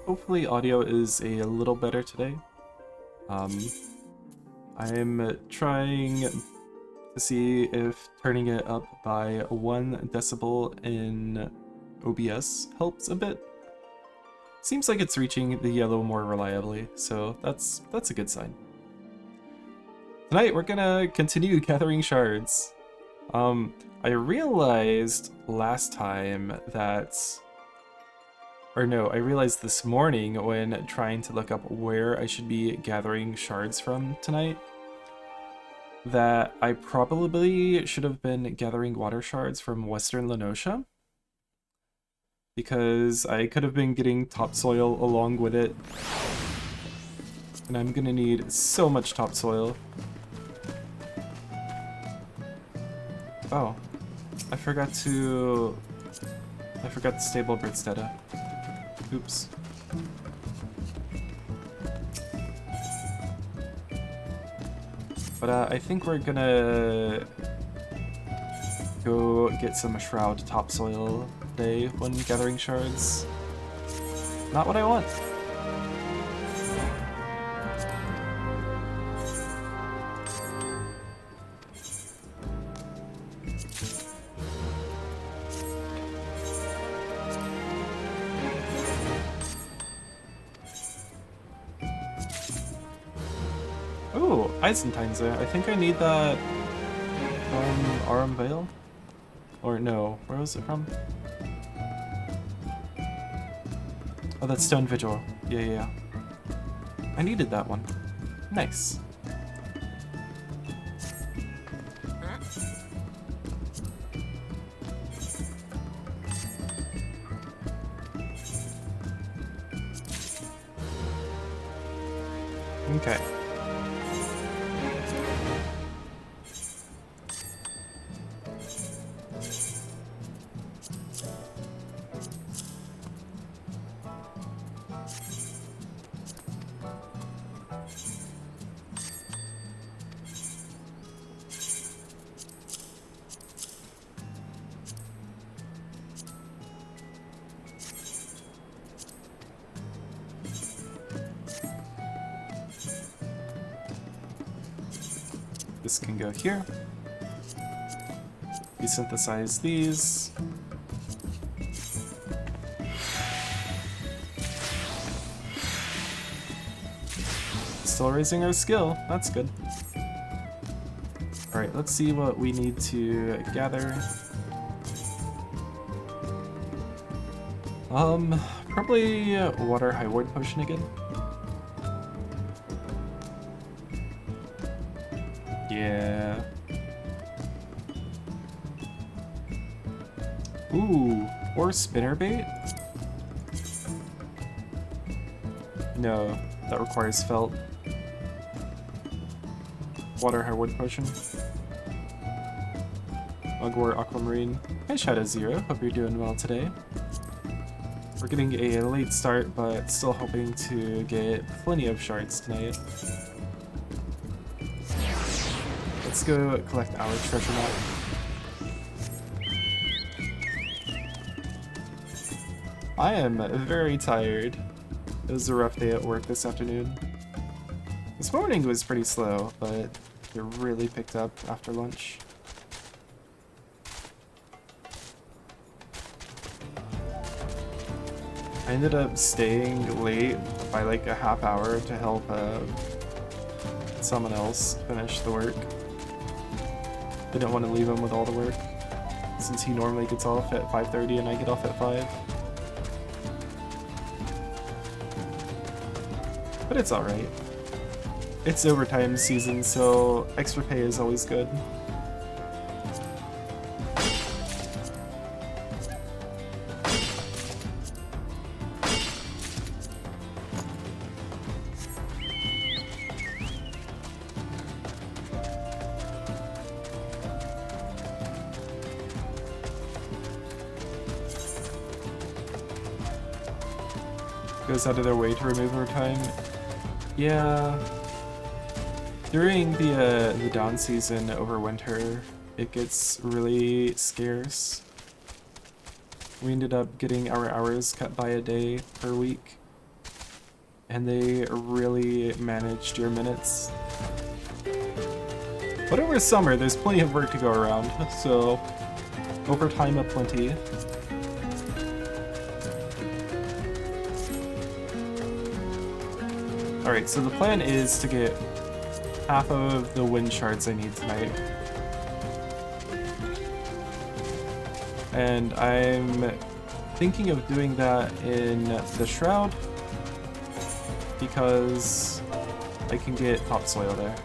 Hopefully audio is a little better today. I'm trying to see if turning it up by 1 decibel in OBS helps a bit. Seems like it's reaching the yellow more reliably, so that's a good sign. Tonight we're gonna continue gathering shards. I realized last time that... Or no, I realized this morning when trying to look up where I should be gathering shards from tonight that I probably should have been gathering water shards from Western Lenosha, because I could have been getting topsoil along with it, and I'm gonna need so much topsoil. Oh, I forgot to stable Britsteda. Oops. But I think we're gonna go get some shroud topsoil today when gathering shards. Not what I want. Ooh, Eisentinser. I think I need that from Arum Vale? Or no, where was it from? Oh, that's Stone Vigil. Yeah. I needed that one. Nice. Okay. This can go here. We synthesize these. Still raising our skill. That's good. Alright, let's see what we need to gather. Probably water high ward potion again. Yeah. Ooh, or spinnerbait? No, that requires felt. Water hardwood potion. Mugwort aquamarine. Hi Shadow Zero, hope you're doing well today. We're getting a late start, but still hoping to get plenty of shards tonight. Let's go collect our treasure map. I am very tired. It was a rough day at work this afternoon. This morning was pretty slow, but it really picked up after lunch. I ended up staying late by like a half hour to help someone else finish the work. Didn't want to leave him with all the work, since he normally gets off at 5:30 and I get off at 5. But it's alright. It's overtime season, so extra pay is always good. Goes out of their way to remove overtime. Yeah. During the down season over winter, it gets really scarce. We ended up getting our hours cut by a day per week, and they really managed your minutes. But over summer, there's plenty of work to go around, so overtime aplenty. Alright, so the plan is to get half of the wind shards I need tonight. And I'm thinking of doing that in the Shroud because I can get topsoil there.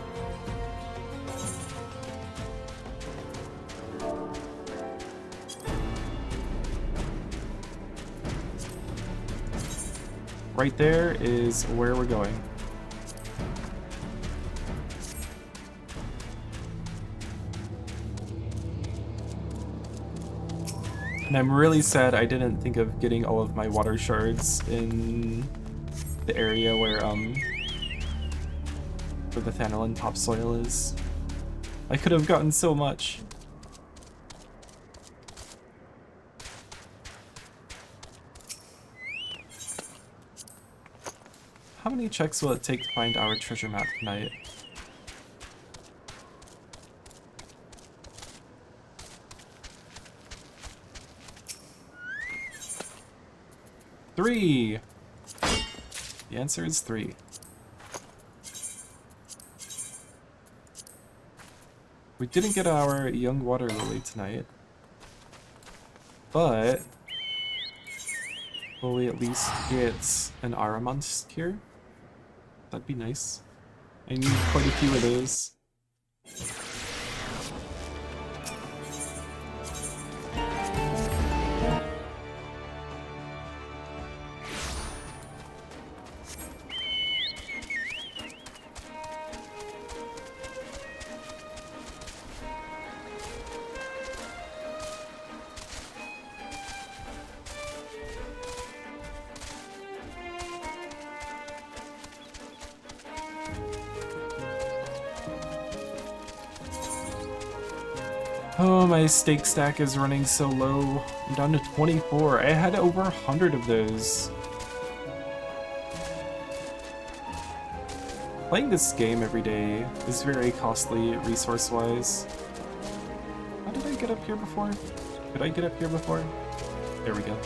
Right there is where we're going. And I'm really sad I didn't think of getting all of my water shards in the area where the Thanalan topsoil is. I could have gotten so much. How many checks will it take to find our treasure map tonight? Three! The answer is 3. We didn't get our young water lily tonight, but will we at least get an Aramont here? That'd be nice. I need quite a few of those. Oh, my steak stack is running so low. I'm down to 24. I had over 100 of those. Playing this game every day is very costly resource-wise. How did I get up here before? Could I get up here before? There we go.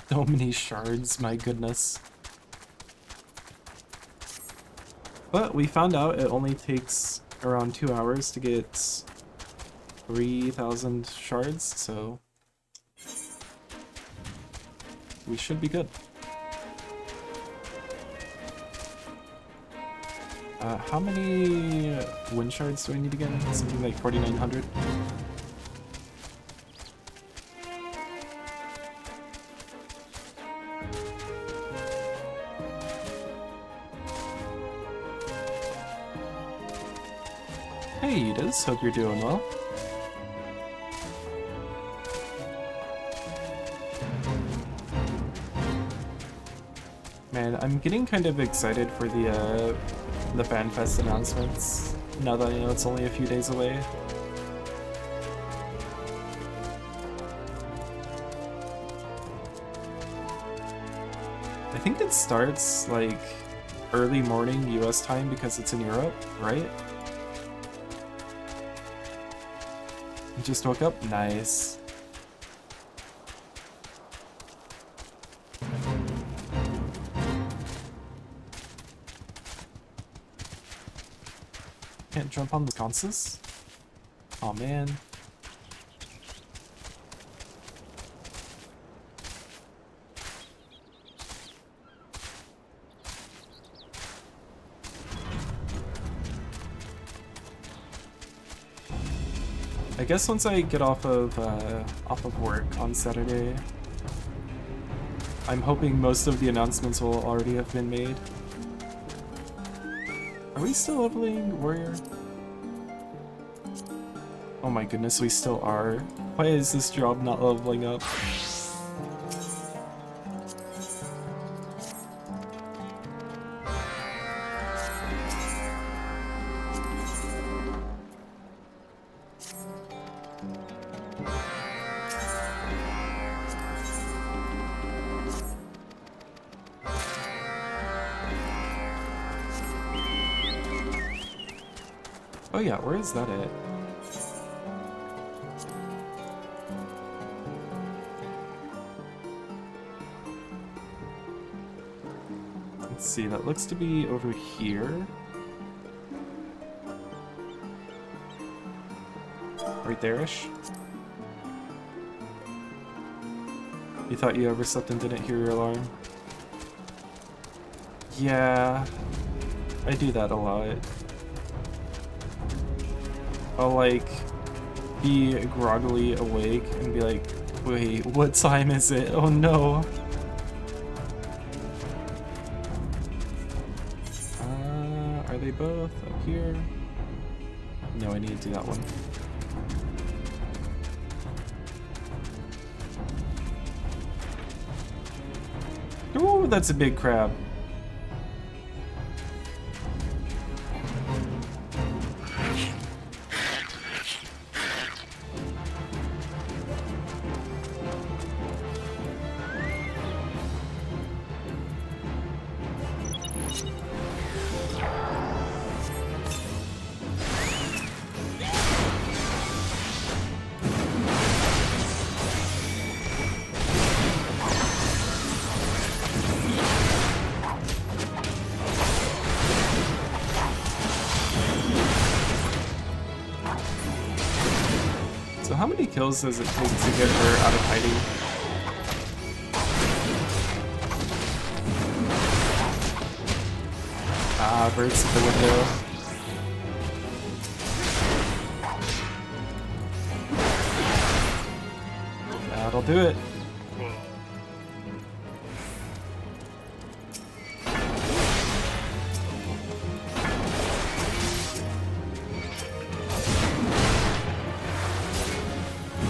So many shards, my goodness. But we found out it only takes around 2 hours to get 3,000 shards, so we should be good. How many wind shards do I need again? Something like 4,900? Hey, Edith, hope you're doing well. Man, I'm getting kind of excited for the FanFest announcements, now that I know it's only a few days away. I think it starts, like, early morning US time because it's in Europe, right? You just woke up? Nice. Can't jump on the sconces? Aw, man. I guess once I get off of work on Saturday, I'm hoping most of the announcements will already have been made. Are we still leveling warrior? Oh my goodness, we still are. Why is this job not leveling up? Oh yeah, where is that at? Let's see, that looks to be over here. Right there-ish. You thought you overslept and didn't hear your alarm? Yeah, I do that a lot. I'll like be groggily awake and be like, wait, what time is it? Oh no. Are they both up here? No, I need to do that one. Ooh, that's a big crab. So how many kills does it take to get her out of hiding? Ah, birds at the window. That'll do it.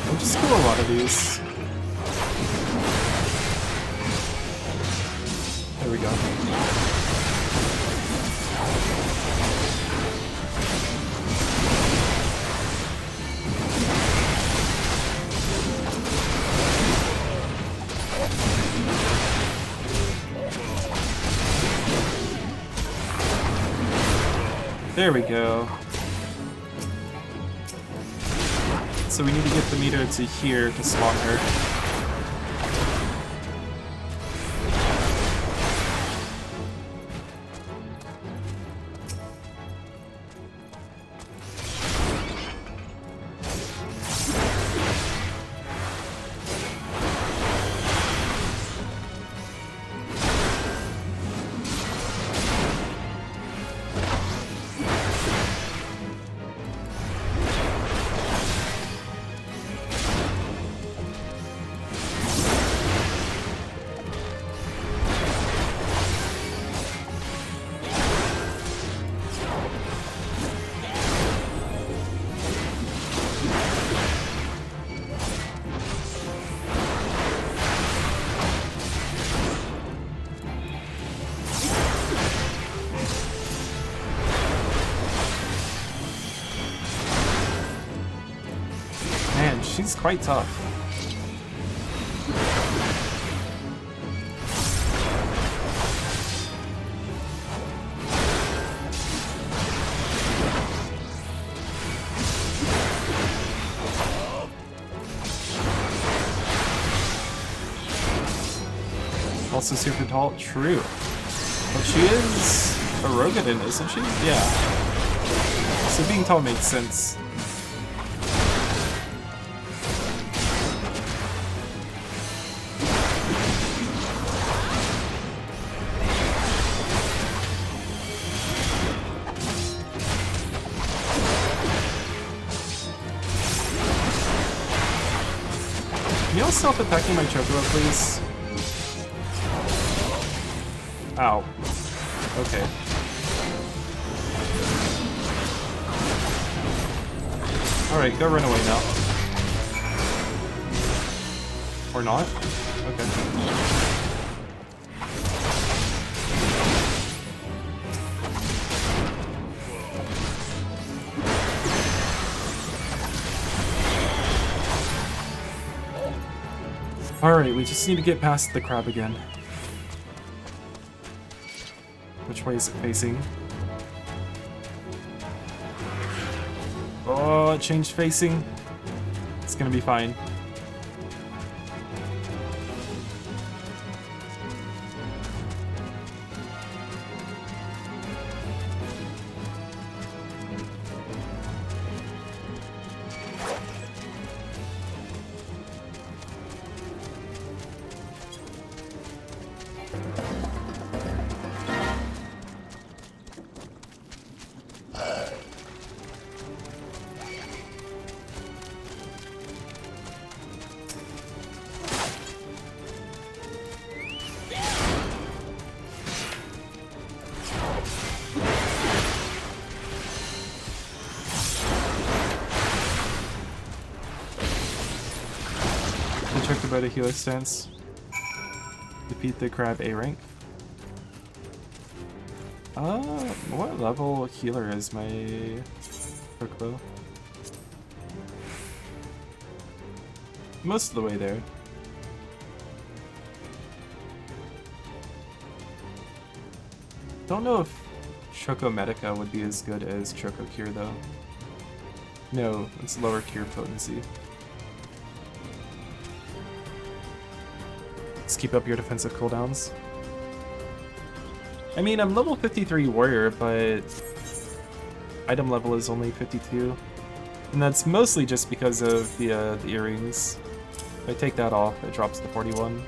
We'll just kill a lot of these. There we go. There we go. So we need to get the meter to here to spawn her. Man, she's quite tough. Also super tall, true. But she is a Rogadin, isn't she? Yeah. So being tall makes sense. Can y'all stop attacking my Chocobo, please? Ow. Okay. Alright, go run away now. Or not? Okay. Alright, we just need to get past the crab again. Which way is it facing? Oh, it changed facing. It's gonna be fine. Check about a healer stance. Defeat the crab A rank. What level healer is my crookbow? Most of the way there. Don't know if Choco Medica would be as good as Choco Cure though. No, it's lower cure potency. Just keep up your defensive cooldowns. I mean, I'm level 53 warrior, but item level is only 52. And that's mostly just because of the earrings. If I take that off, it drops to 41.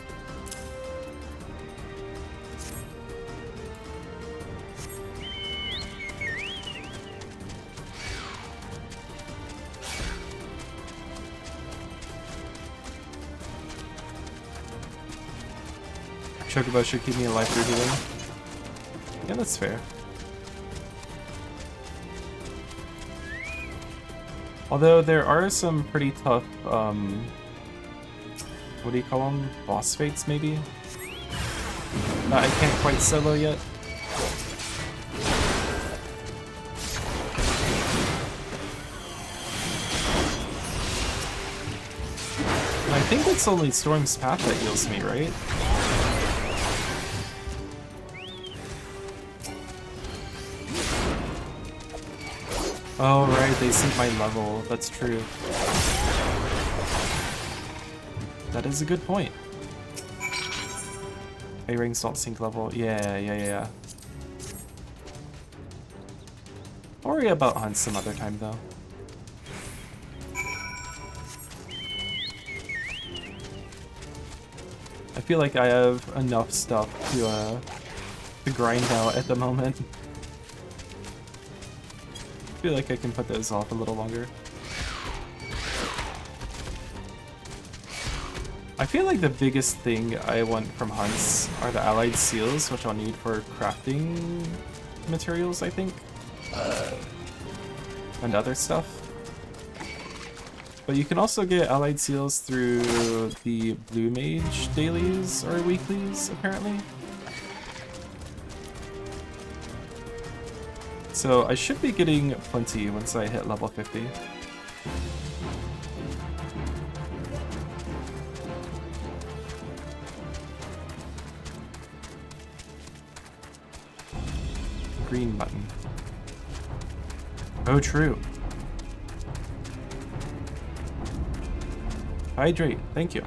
Chocobo should keep me alive through healing. Yeah, that's fair. Although there are some pretty tough, what do you call them? Boss fates, maybe? That I can't quite solo yet. And I think it's only Storm's Path that heals me, right? Oh right, they sync my level. That's true. That is a good point. A-rings don't sync level. Yeah. I'll worry about hunts some other time though. I feel like I have enough stuff to grind out at the moment. I feel like I can put those off a little longer. I feel like the biggest thing I want from hunts are the allied seals, which I'll need for crafting materials, I think. And other stuff. But you can also get allied seals through the blue mage dailies or weeklies, apparently. So I should be getting plenty once I hit level 50. Green button. Oh, true. Hydrate, thank you.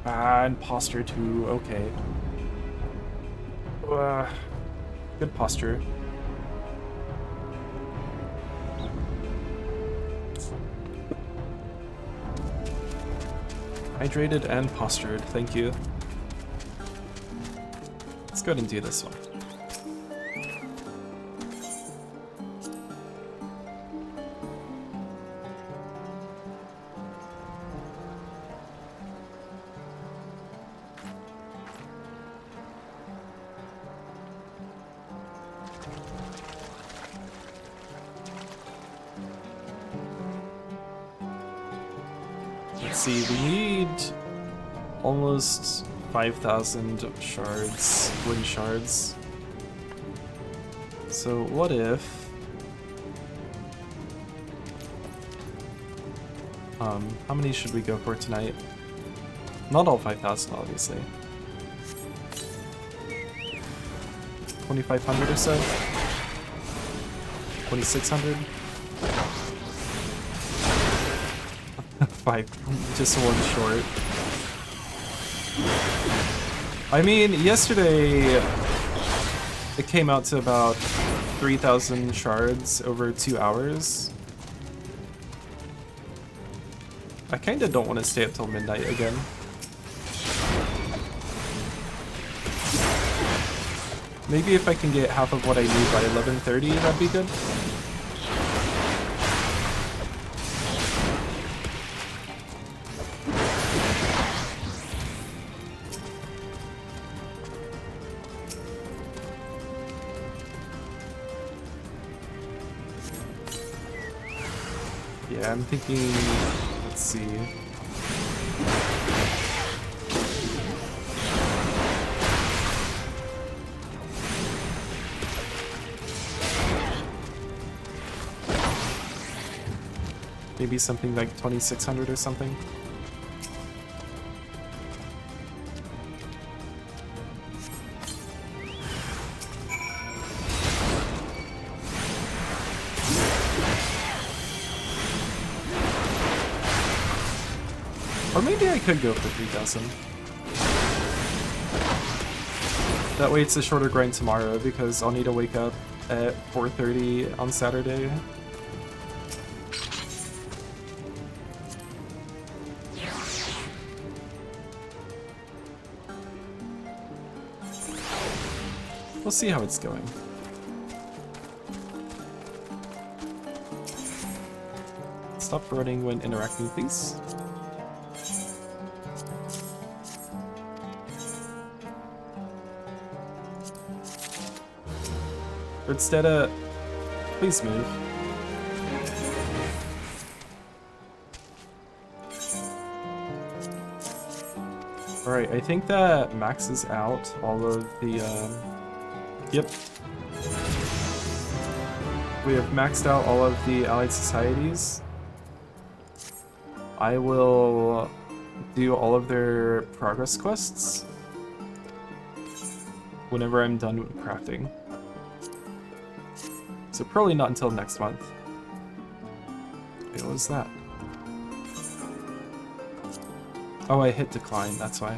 And posture too, okay. Good posture. Hydrated and postured, thank you. Let's go ahead and do this one. see, we need almost 5,000 shards, wooden shards. So what if... how many should we go for tonight? Not all 5,000, obviously. 2,500 or so? 2,600? 5, just one short. I mean, yesterday it came out to about 3,000 shards over 2 hours. I kinda don't want to stay up till midnight again. Maybe if I can get half of what I need by 11:30, that'd be good. Yeah, I'm thinking, let's see. Maybe something like 2,600 or something. Or maybe I could go for 3,000. That way it's a shorter grind tomorrow because I'll need to wake up at 4:30 on Saturday. We'll see how it's going. Stop running when interacting, please. Instead, please move. Alright, I think that maxes out all of the, yep. We have maxed out all of the allied societies. I will do all of their progress quests whenever I'm done with crafting. So probably not until next month. Wait, what was that? Oh, I hit decline, that's why.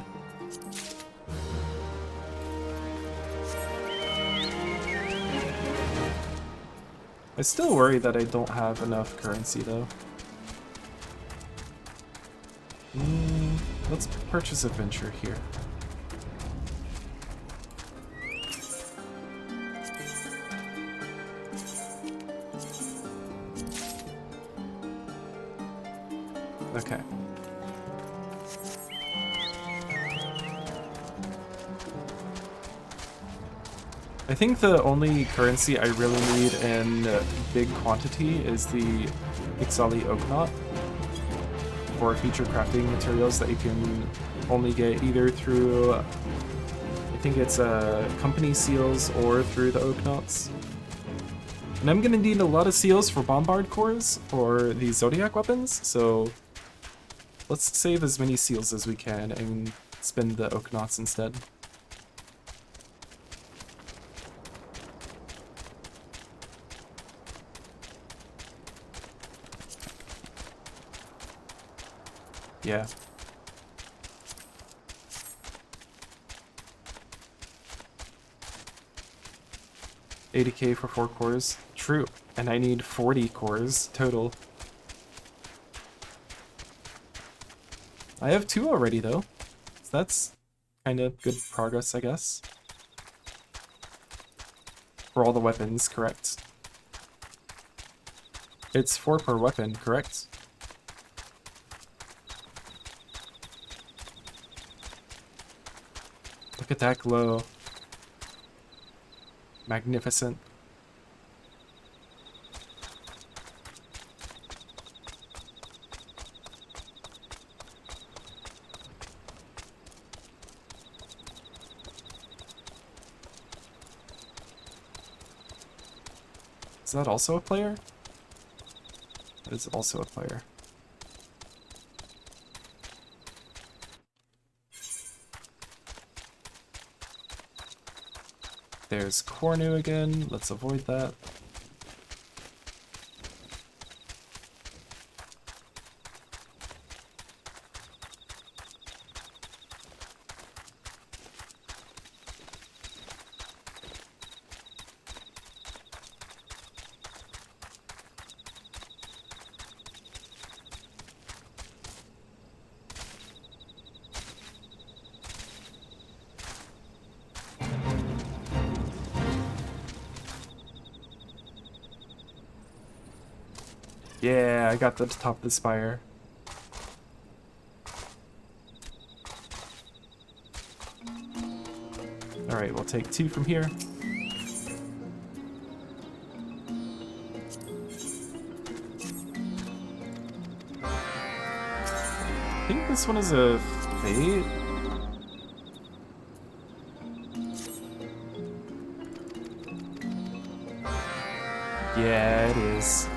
I still worry that I don't have enough currency though. Let's purchase a venture here. Okay. I think the only currency I really need in big quantity is the Ixali Oak Knot for future crafting materials that you can only get either through, I think it's company seals or through the Oak Knots. And I'm gonna need a lot of seals for bombard cores for the Zodiac weapons, so let's save as many seals as we can and spend the Oak Knots instead. Yeah. $80K for 4 cores. True. And I need 40 cores total. I have 2 already though. So that's kind of good progress, I guess. For all the weapons, correct? It's 4 per weapon, correct? Look at that glow. Magnificent. Is that also a player? That is also a player. There's Cornu again. Let's avoid that. Yeah, I got the top of the spire. Alright, we'll take 2 from here. I think this one is a fate. Yeah, it is.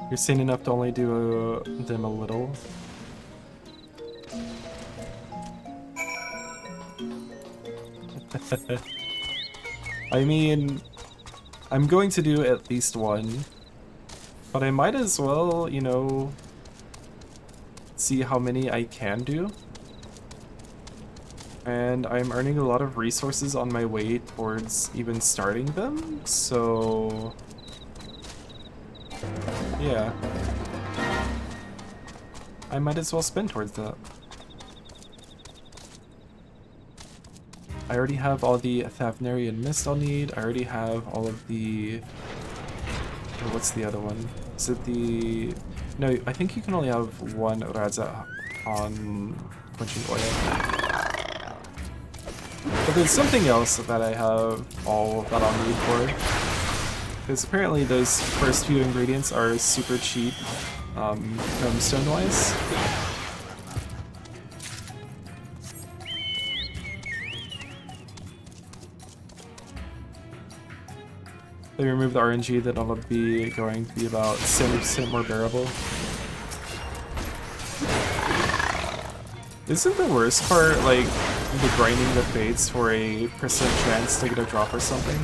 You're sane enough to only do them a little. I mean, I'm going to do at least one, but I might as well, you know, see how many I can do. And I'm earning a lot of resources on my way towards even starting them, so yeah. I might as well spend towards that. I already have all the Thavnarian Mist I'll need. I already have all of the... Oh, what's the other one? Is it the... No, I think you can only have one Raza on Quenching Oil. But there's something else that I have all that I'll need for. Because apparently those first few ingredients are super cheap, stone-wise. They remove the RNG, then it'll be going to be about 70% more bearable. Isn't the worst part, like, the grinding the fates for a percent chance to get a drop or something?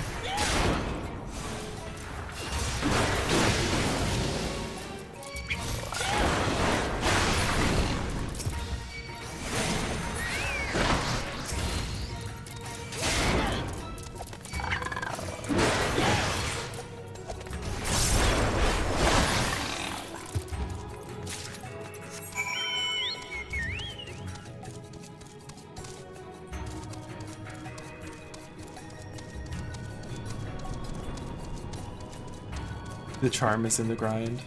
The charm is in the grind.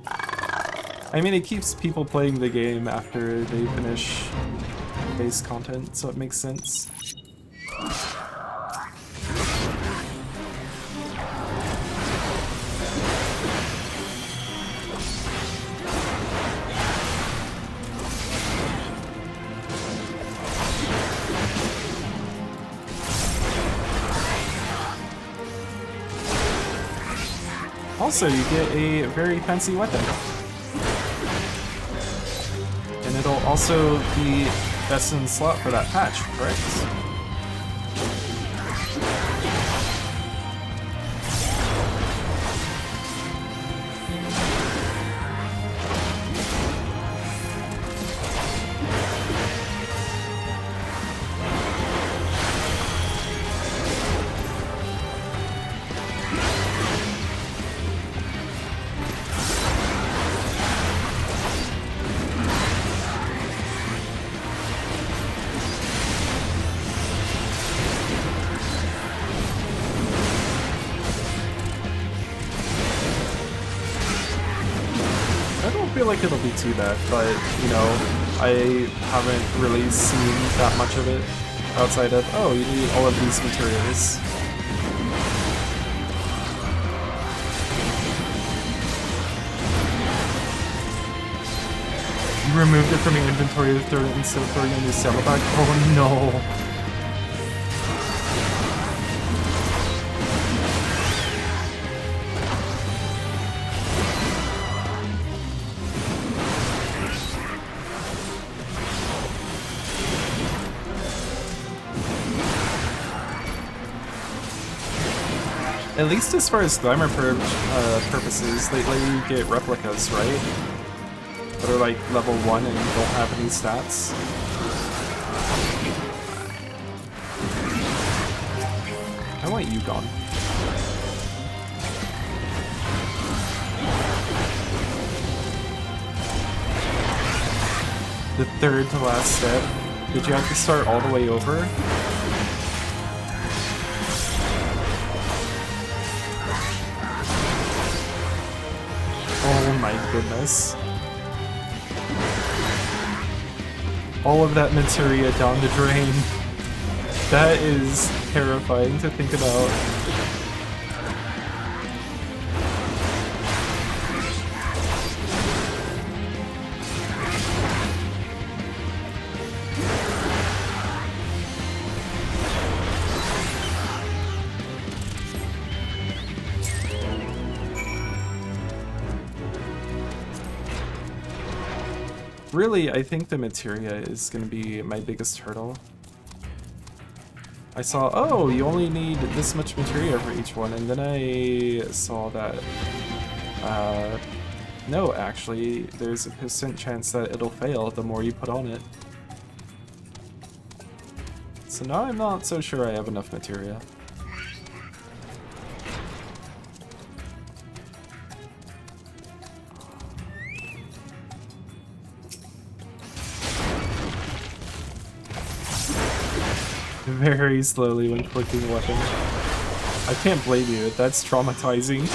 I mean, it keeps people playing the game after they finish base content, so it makes sense. Also, you get a very fancy weapon. And it'll also be best in slot for that patch, correct? I feel like it'll be too bad, but, you know, I haven't really seen that much of it outside of, oh, you need all of these materials. You removed it from your inventory to throw it instead of throwing it in your saddlebag? Oh no. At least as far as glamour purposes, they let you get replicas, right? That are like level 1 and don't have any stats. I want you gone. The third to last step. Did you have to start all the way over? Oh my goodness. All of that materia down the drain. That is terrifying to think about. Really, I think the materia is going to be my biggest hurdle. I saw, oh, you only need this much materia for each one, and then I saw that, no, actually, there's a % chance that it'll fail the more you put on it. So now I'm not so sure I have enough materia. Very slowly when clicking a weapon. I can't blame you, that's traumatizing.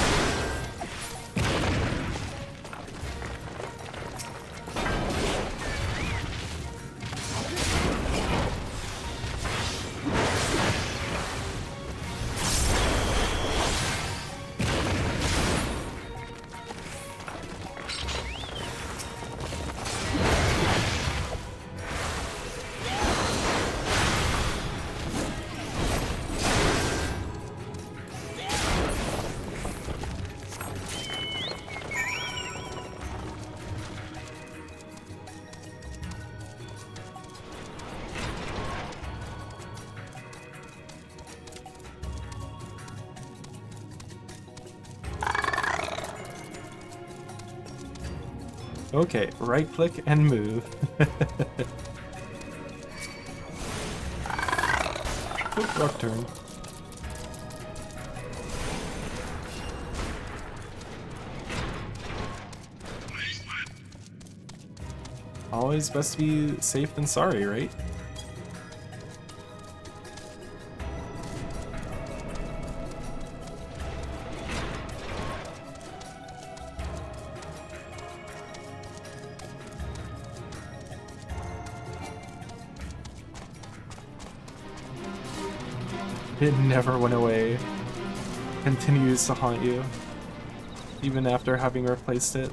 Okay, right click and move. Quick rock turn. Always best to be safe than sorry, right? It never went away. Continues to haunt you, even after having replaced it.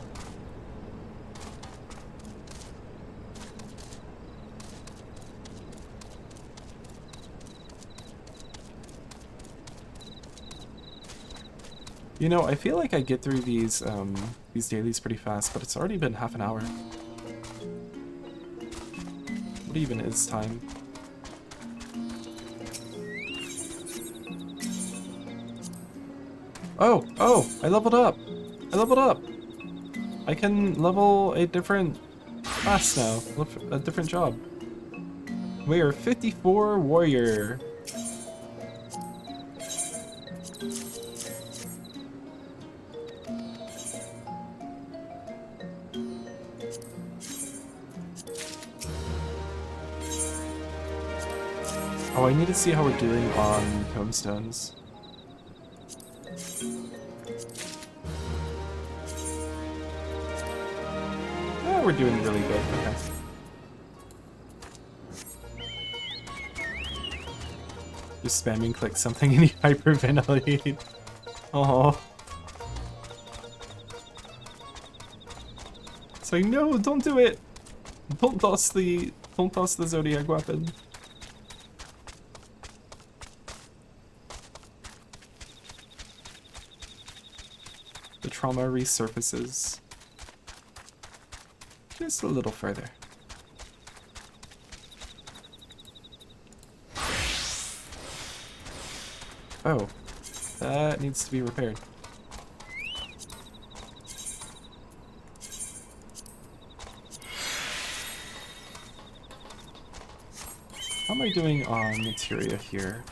You know, I feel like I get through these dailies pretty fast, but it's already been half an hour. What even is time? Oh, I leveled up! I leveled up! I can level a different class now, a different job. We are 54 warrior. Oh, I need to see how we're doing on tombstones. We're doing really good. Okay. Just spamming click something and you hyperventilate. Oh. It's like, no, don't do it. Don't toss the Zodiac weapon. The trauma resurfaces. Just a little further. Oh, that needs to be repaired. How am I doing on materia here?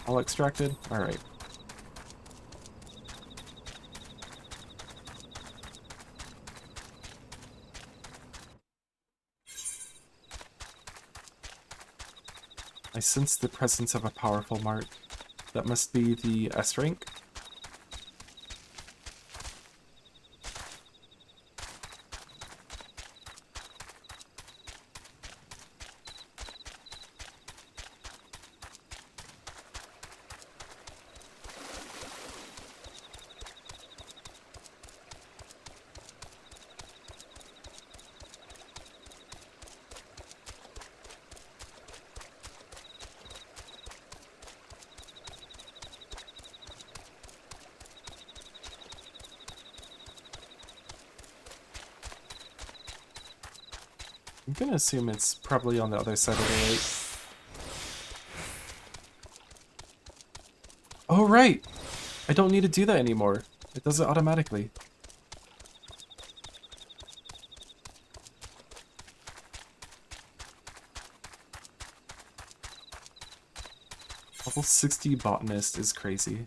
All extracted? Alright. I sense the presence of a powerful mark. That must be the S rank. I'm gonna assume it's probably on the other side of the lake. Oh, right! I don't need to do that anymore. It does it automatically. Level 60 botanist is crazy.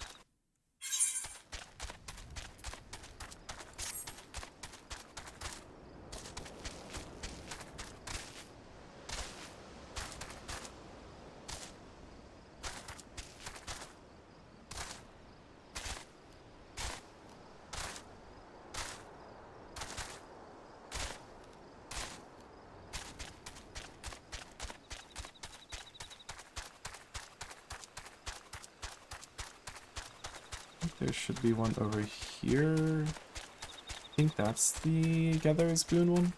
There should be one over here. I think that's the Gatherer's Boon one.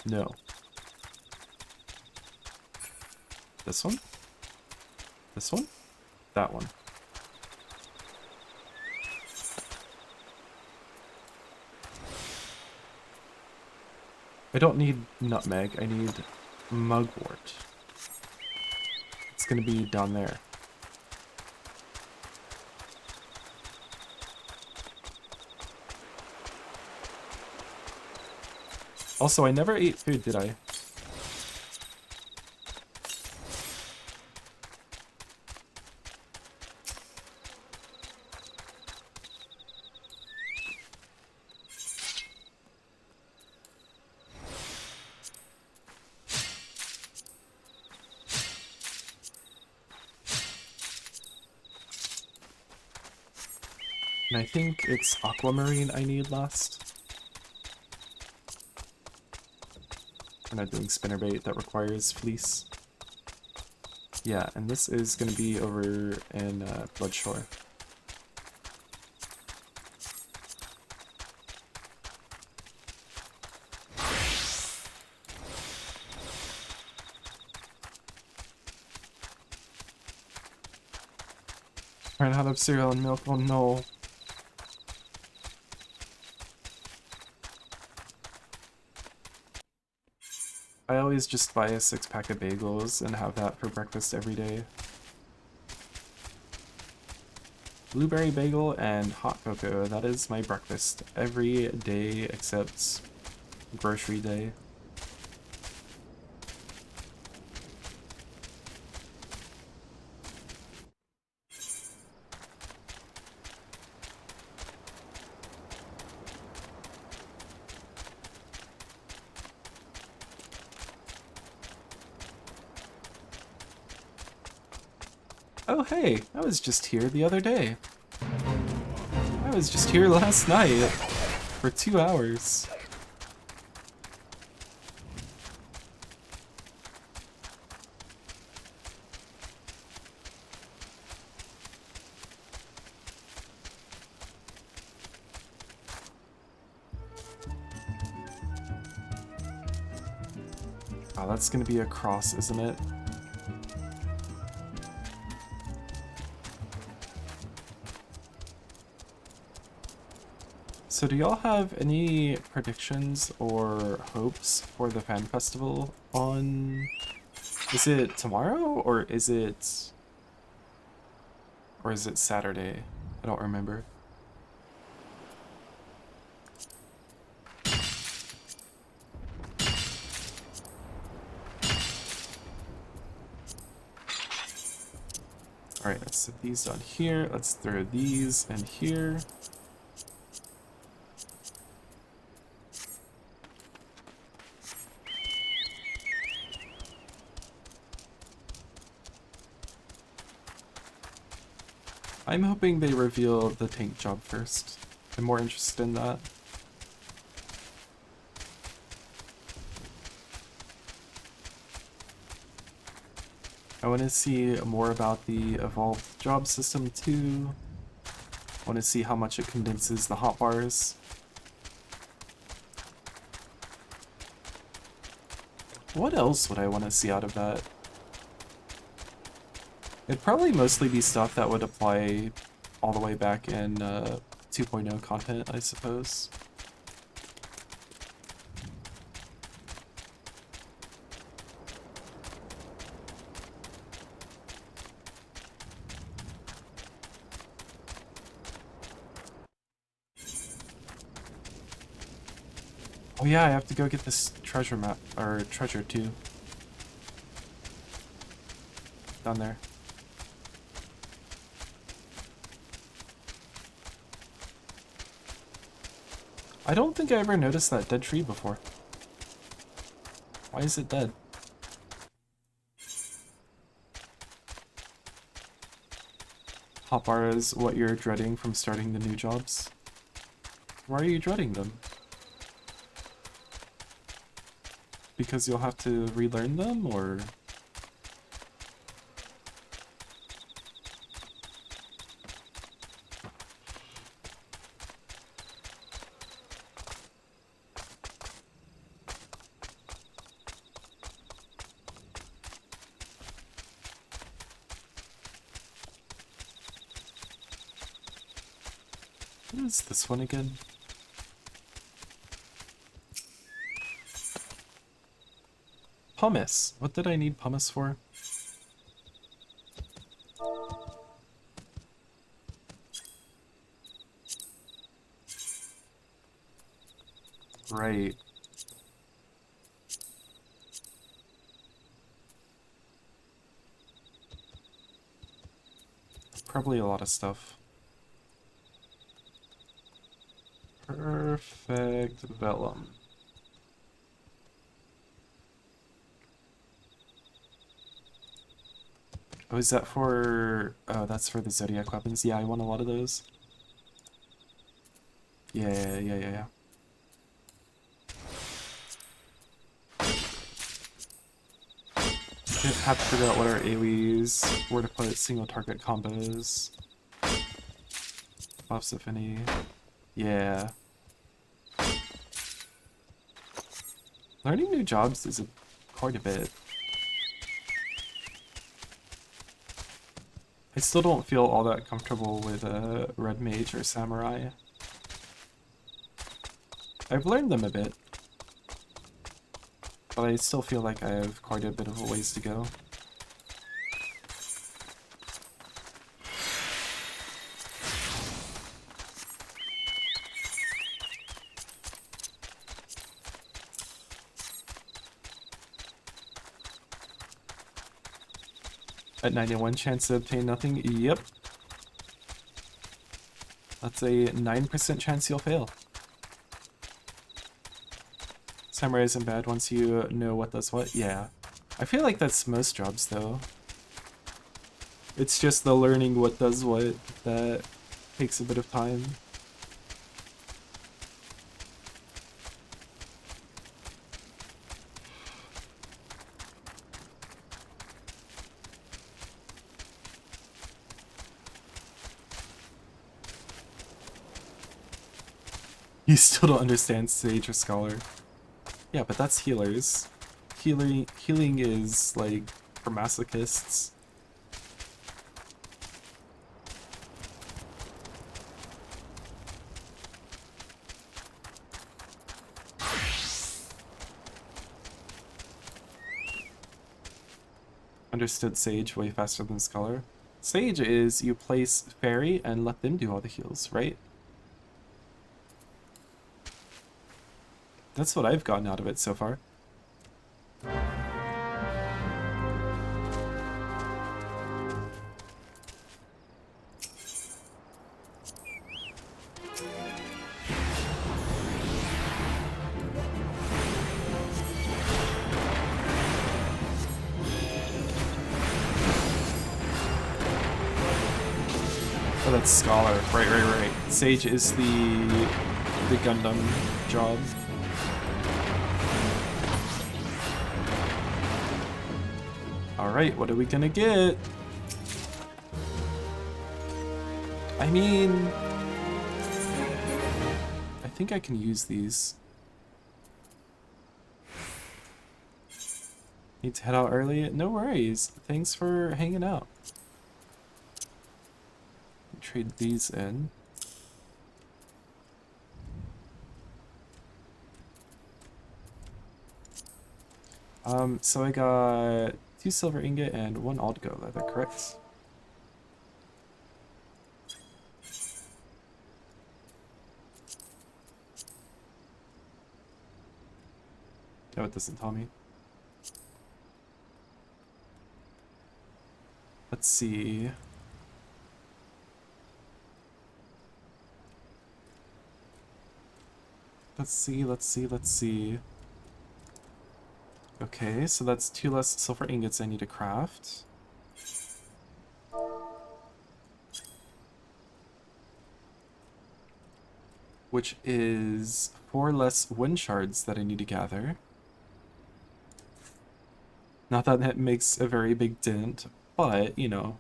No. This one? This one? That one. I don't need nutmeg, I need mugwort. It's gonna be down there. Also, I never ate food, did I? And I think it's aquamarine I need last. We're not doing spinnerbait that requires fleece. Yeah, and this is going to be over in Bloodshore. Ran out of cereal and milk, oh no. I always just buy a 6-pack of bagels and have that for breakfast every day. Blueberry bagel and hot cocoa, that is my breakfast every day except grocery day. Oh hey, I was just here the other day. I was just here last night for 2 hours. Oh, that's gonna be a cross, isn't it? So do y'all have any predictions or hopes for the fan festival on... Is it tomorrow or is it... Or is it Saturday? I don't remember. Alright, let's set these on here. Let's throw these in here. I'm hoping they reveal the tank job first. I'm more interested in that. I want to see more about the evolved job system too. I want to see how much it condenses the hotbars. What else would I want to see out of that? It'd probably mostly be stuff that would apply all the way back in 2.0 content, I suppose. Oh yeah, I have to go get this treasure map, or treasure too. Down there. I don't think I ever noticed that dead tree before. Why is it dead? Hotbar is what you're dreading from starting the new jobs. Why are you dreading them? Because you'll have to relearn them, or...? What is this one again? Pumice. What did I need pumice for? Right. Probably a lot of stuff. Perfect vellum. Oh, is that for... Oh, that's for the Zodiac weapons. Yeah, I want a lot of those. Yeah. Have to figure out what our AoEs, where to put single target combos. Buffs, if any. Yeah. Learning new jobs is quite a bit. I still don't feel all that comfortable with Red Mage or Samurai. I've learned them a bit, but I still feel like I have quite a bit of a ways to go. At 91 chance to obtain nothing? Yep. That's a 9% chance you'll fail. Samurai isn't bad once you know what does what. Yeah. I feel like that's most jobs though. It's just the learning what does what that takes a bit of time. You still don't understand Sage or Scholar. Yeah, but that's healers. Healing is like for masochists. Understood Sage way faster than Scholar. Sage is you place Fairy and let them do all the heals, right? That's what I've gotten out of it so far. Oh, that's Scholar. Right. Sage is the Gundam job. Alright, what are we gonna get? I mean, I think I can use these. Need to head out early? No worries. Thanks for hanging out. Trade these in. So I got 2 silver ingot and 1 Aldgo leather, correct? No, it doesn't tell me. Let's see. Let's see. Okay, so that's 2 less silver ingots I need to craft. Which is 4 less wind shards that I need to gather. Not that that makes a very big dent, but, you know.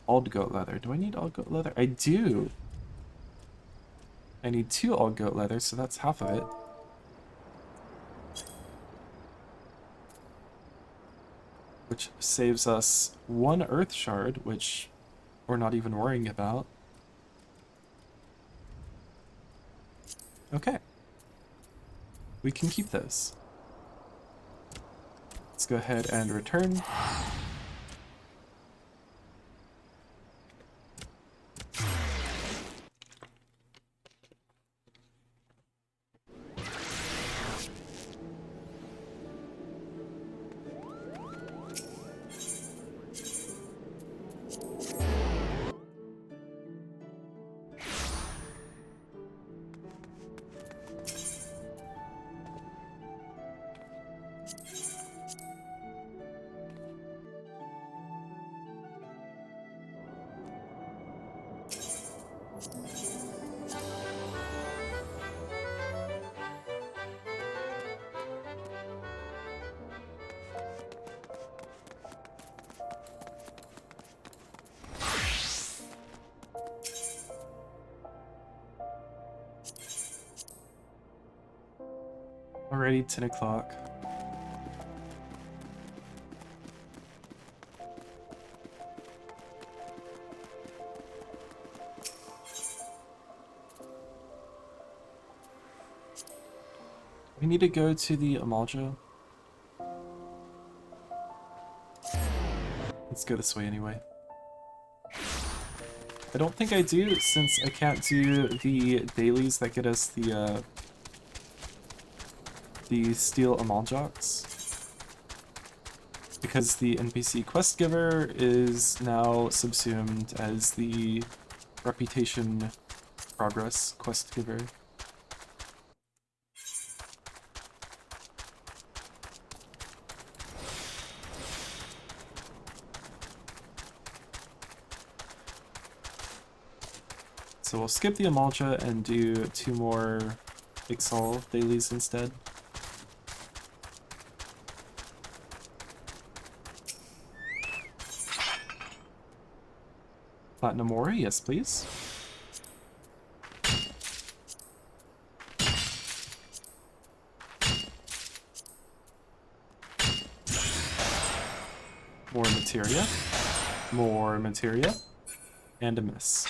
Old goat leather. Do I need old goat leather? I do! I need 2 old goat leather, so that's half of it. Which saves us 1 earth shard, which we're not even worrying about. Okay. We can keep those. Let's go ahead and return. Already 10 o'clock. We need to go to the Amalja. Let's go this way anyway. I don't think I do, since I can't do the dailies that get us the steel Amaljocks. Because the NPC quest giver is now subsumed as the reputation progress quest giver. So we'll skip the Amalja and do 2 more Ixal dailies instead. Platinum ore, yes please. More materia. More materia. And a miss.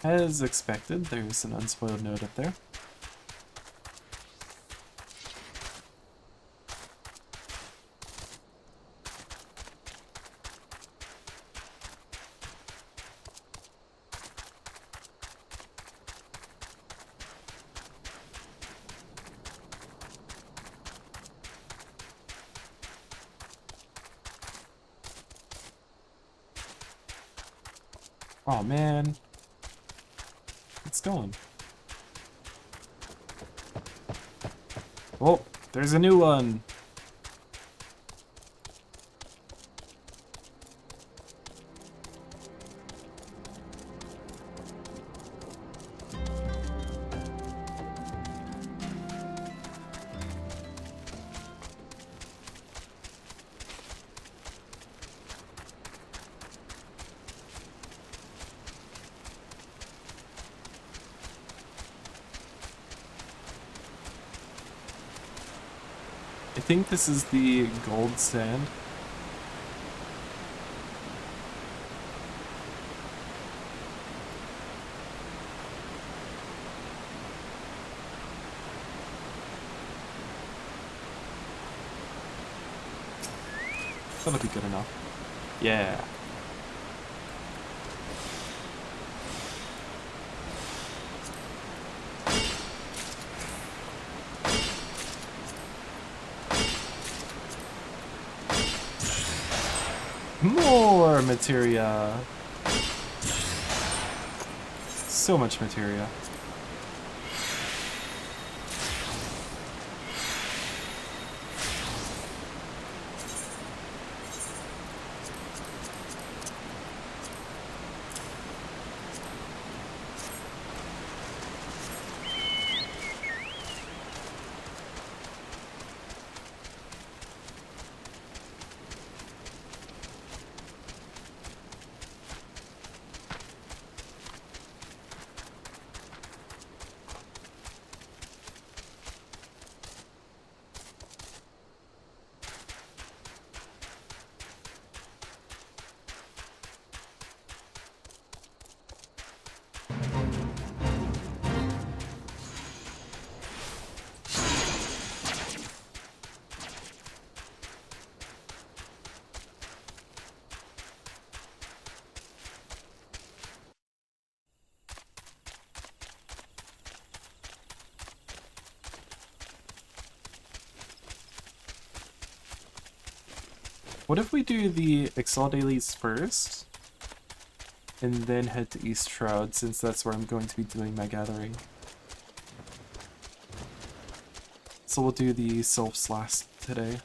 As expected, there's an unspoiled node up there. Oh man. It's gone. Oh, there's a new one. I think this is the gold sand. That'll be good enough. Yeah. More materia. So much materia. What if we do the Excel dailies first, and then head to East Shroud, since that's where I'm going to be doing my gathering? So we'll do the Sylphs last today.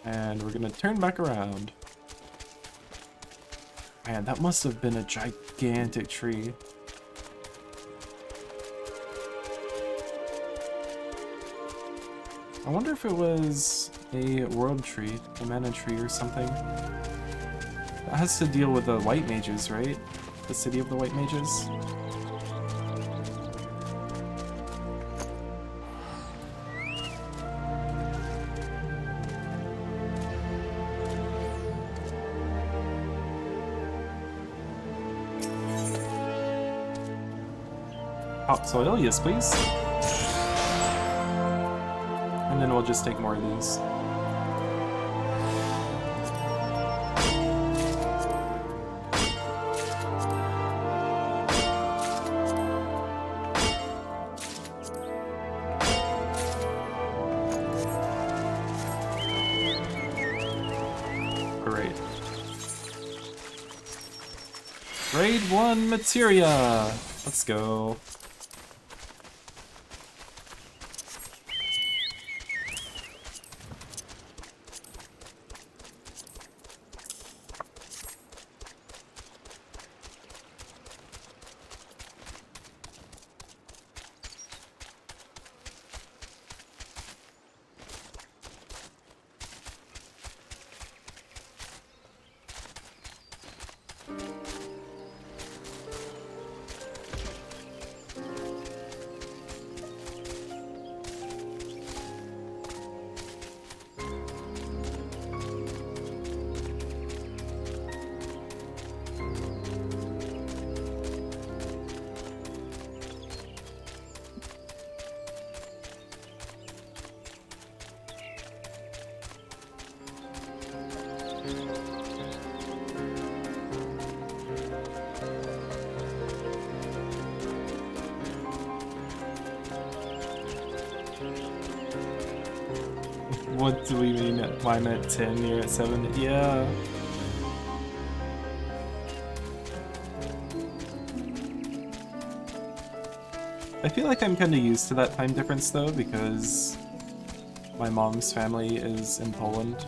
And we're gonna turn back around. Man, that must have been a gigantic tree. I wonder if it was a world tree, a mana tree or something. That has to deal with the white mages, right? The city of the white mages? Topsoil, yes please. And then we'll just take more of these. Great. Grade 1 materia! Let's go. What do we mean? Mine at 10, you're at 7? Yeah. I feel like I'm kind of used to that time difference though, because my mom's family is in Poland.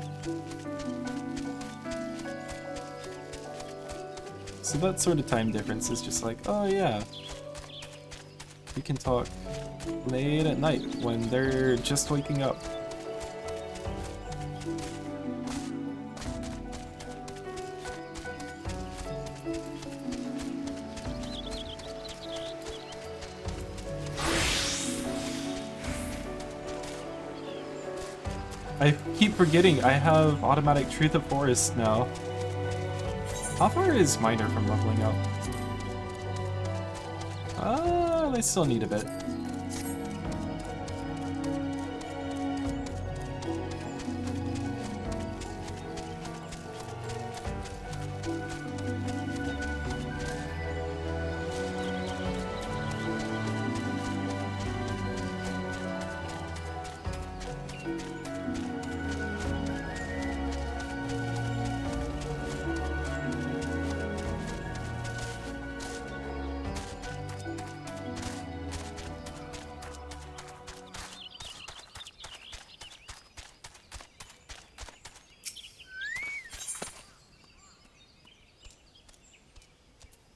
So that sort of time difference is just like, oh yeah, we can talk late at night when they're just waking up. I keep forgetting I have automatic Truth of Forest now. How far is Miner from leveling up? They still need a bit.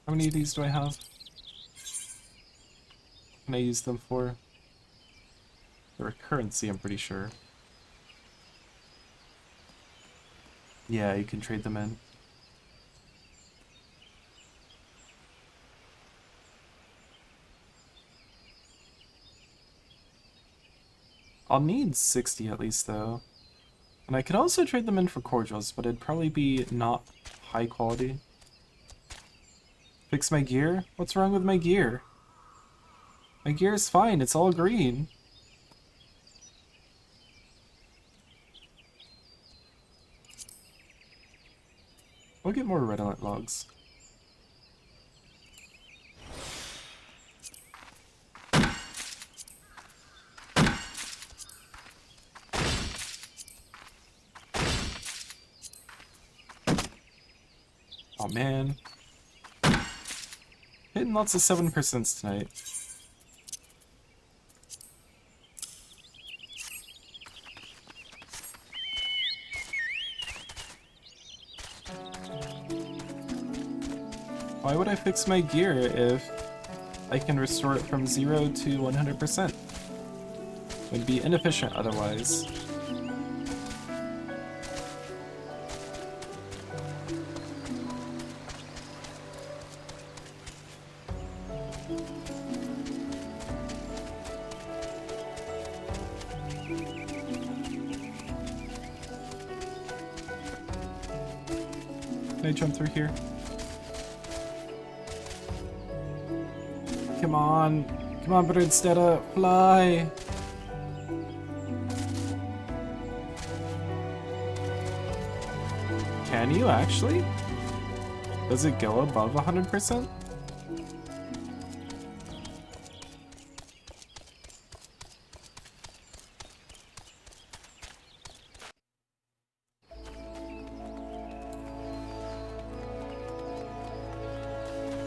How many of these do I have? What can I use them for? They're a currency, I'm pretty sure. Yeah, you can trade them in. I'll need 60 at least though. And I could also trade them in for cordials, but it'd probably be not high quality. Fix my gear? What's wrong with my gear? My gear is fine, it's all green. We'll get more redolent logs. Oh man. Hitting lots of 7% tonight. Why would I fix my gear if I can restore it from 0 to 100%? It would be inefficient otherwise. Can I jump through here? Come on. Come on, Brunstetta, fly! Can you actually? Does it go above 100%?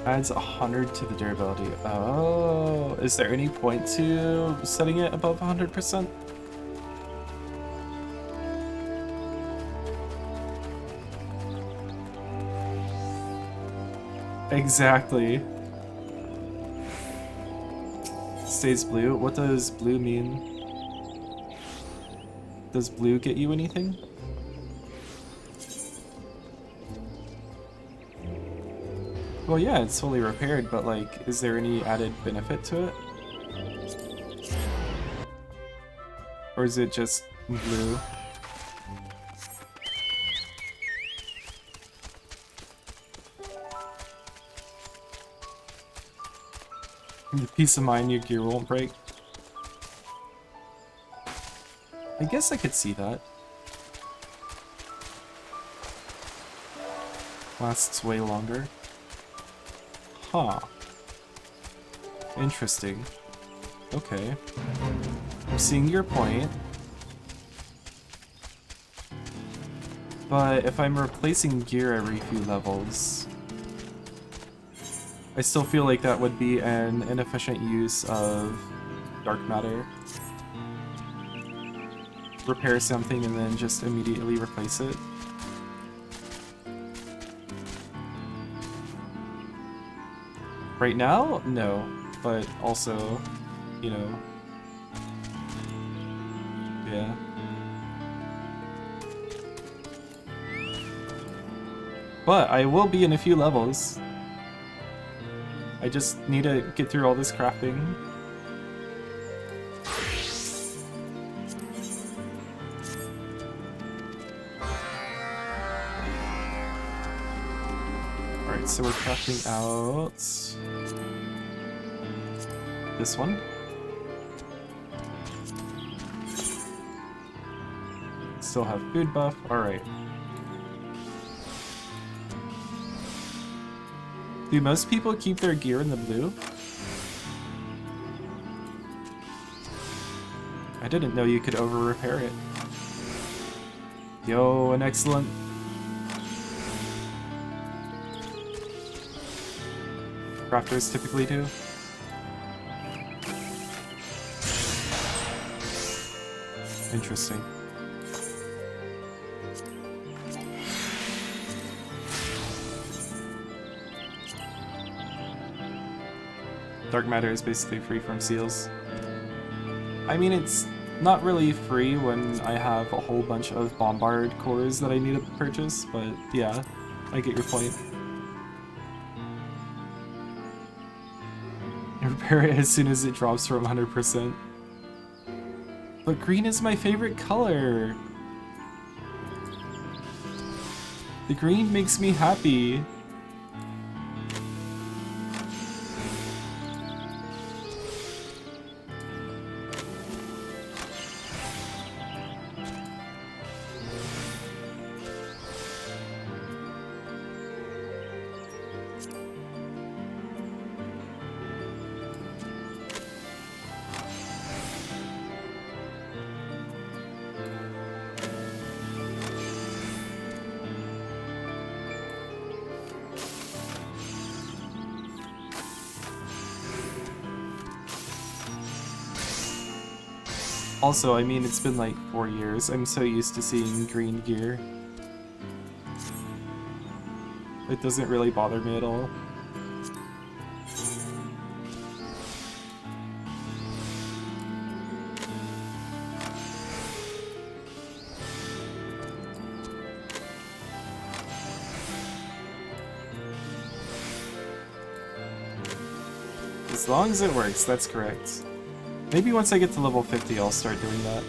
Adds 100 to the durability. Oh, is there any point to setting it above 100%? Exactly. Stays blue. What does blue mean? Does blue get you anything? Well, yeah, it's fully repaired, but like, is there any added benefit to it? Or is it just blue? Peace of mind, your gear won't break. I guess I could see that. Lasts way longer. Huh. Interesting. Okay. I'm seeing your point. But if I'm replacing gear every few levels, I still feel like that would be an inefficient use of dark matter. Repair something and then just immediately replace it. Right now? No. But also, you know, yeah. But I will be in a few levels. I just need to get through all this crafting. Alright, so we're crafting out this one. Still have food buff. Alright. Do most people keep their gear in the blue? I didn't know you could over-repair it. Yo, an excellent. Crafters typically do. Interesting. Dark matter is basically free from seals. I mean, it's not really free when I have a whole bunch of bombard cores that I need to purchase, but yeah, I get your point. Repair it as soon as it drops from 100%. But green is my favorite color! The green makes me happy. Also, I mean, it's been like 4 years. I'm so used to seeing green gear. It doesn't really bother me at all. As long as it works, that's correct. Maybe once I get to level 50, I'll start doing that.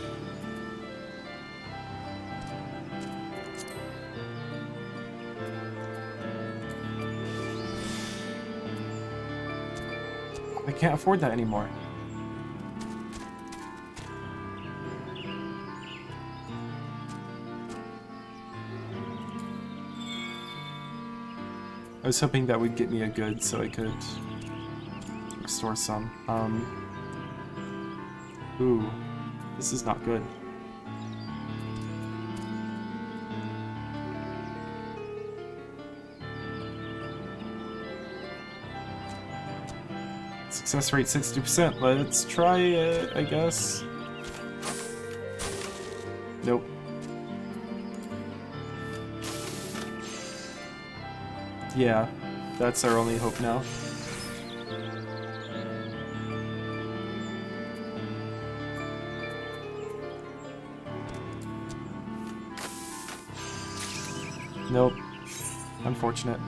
I can't afford that anymore. I was hoping that would get me a good so I could restore some. Ooh, this is not good. Success rate 60%. Let's try it, I guess. Nope. Yeah, that's our only hope now. Nope. Unfortunate.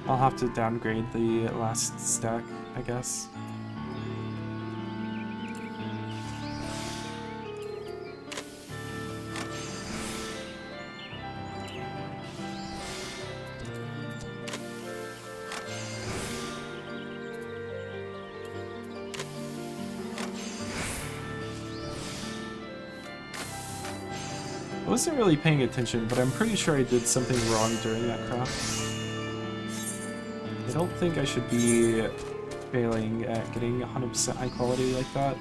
I'll have to downgrade the last stack, I guess. I wasn't really paying attention, but I'm pretty sure I did something wrong during that craft. I don't think I should be failing at getting 100% high quality like that.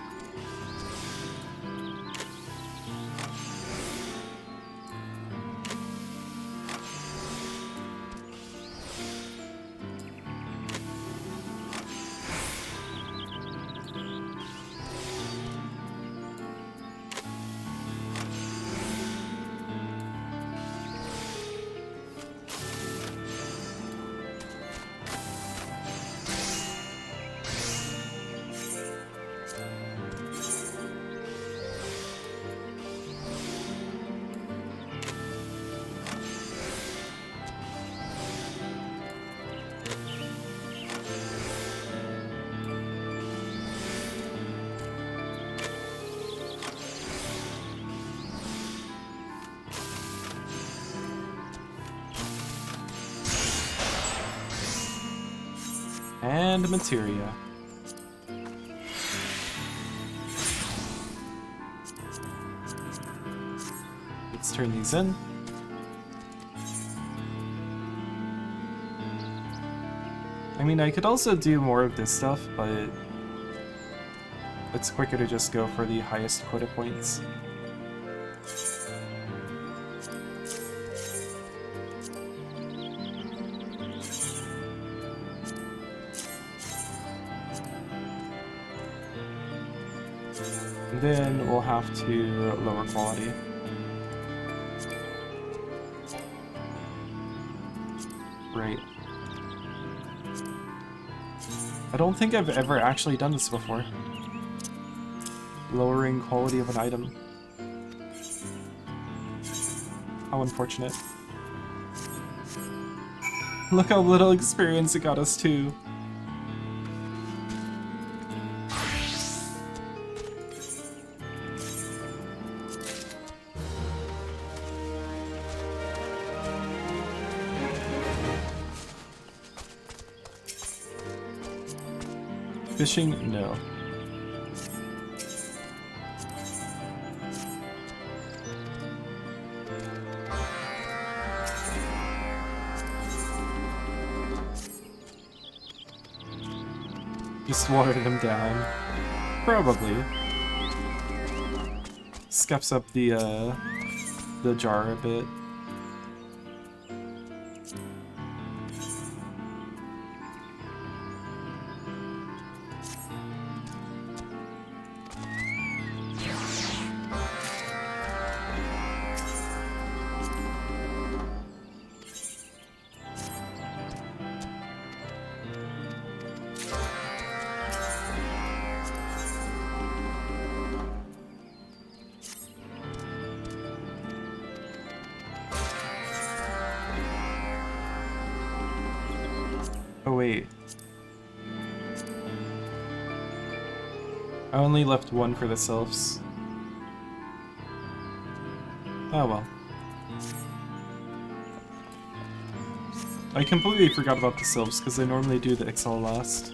And materia. Let's turn these in. I mean, I could also do more of this stuff, but it's quicker to just go for the highest quota points. And then we'll have to lower quality. Right. I don't think I've ever actually done this before. Lowering quality of an item. How unfortunate. Look how little experience it got us to. Fishing? No. Just watered him down. Probably. Scuffs up the jar a bit. Oh wait. I only left one for the sylphs. Oh well. I completely forgot about the sylphs because they normally do the Ixal last.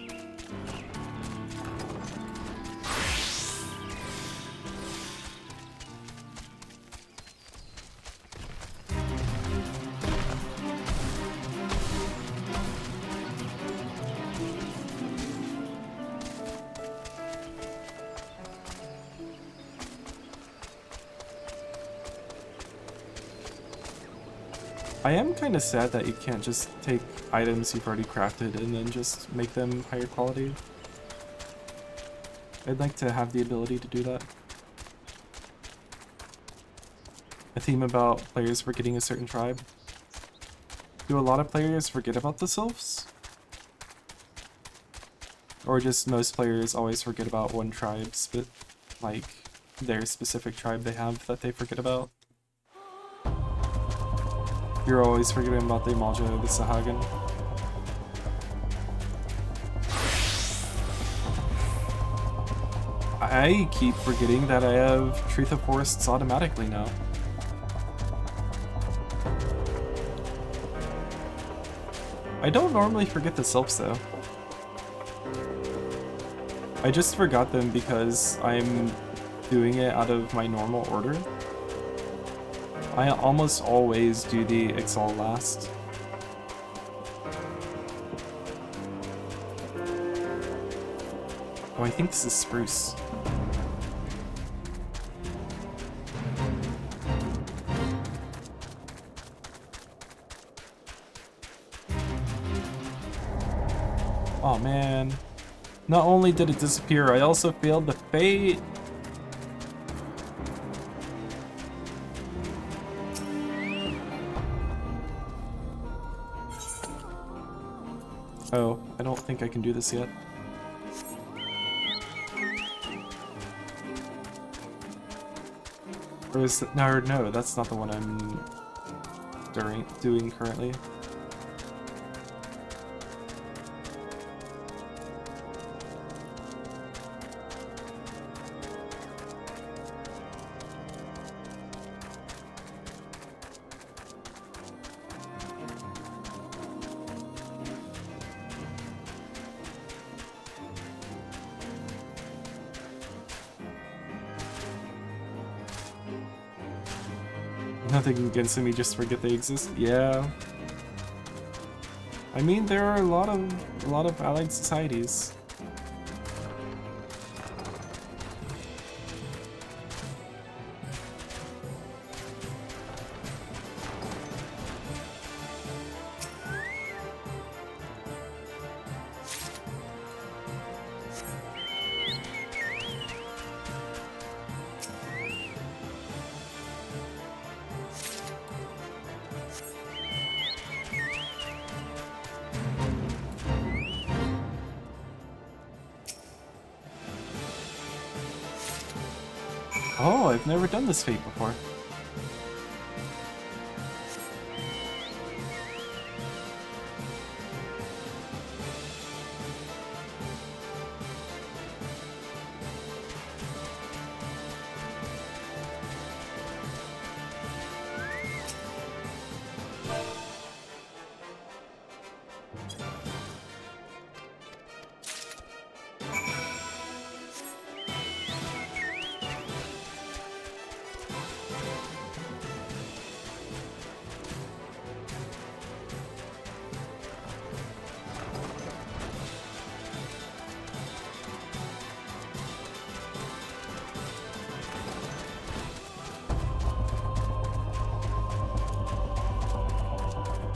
I am kind of sad that you can't just take items you've already crafted and then just make them higher quality. I'd like to have the ability to do that. A theme about players forgetting a certain tribe. Do a lot of players forget about the sylphs? Or just most players always forget about one tribe, like their specific tribe they have that they forget about? You're always forgetting about the Imalja or the Sahagan. I keep forgetting that I have Truth of Forests automatically now. I don't normally forget the sylphs though. I just forgot them because I'm doing it out of my normal order. I almost always do the Ixal last. Oh, I think this is spruce. Oh man. Not only did it disappear, I also failed the fate. Oh, I don't think I can do this yet. Or is it, no, that's not the one I'm doing currently. Nothing against me, just forget they exist. Yeah. I mean, there are a lot of allied societies. Oh, I've never done this fate before.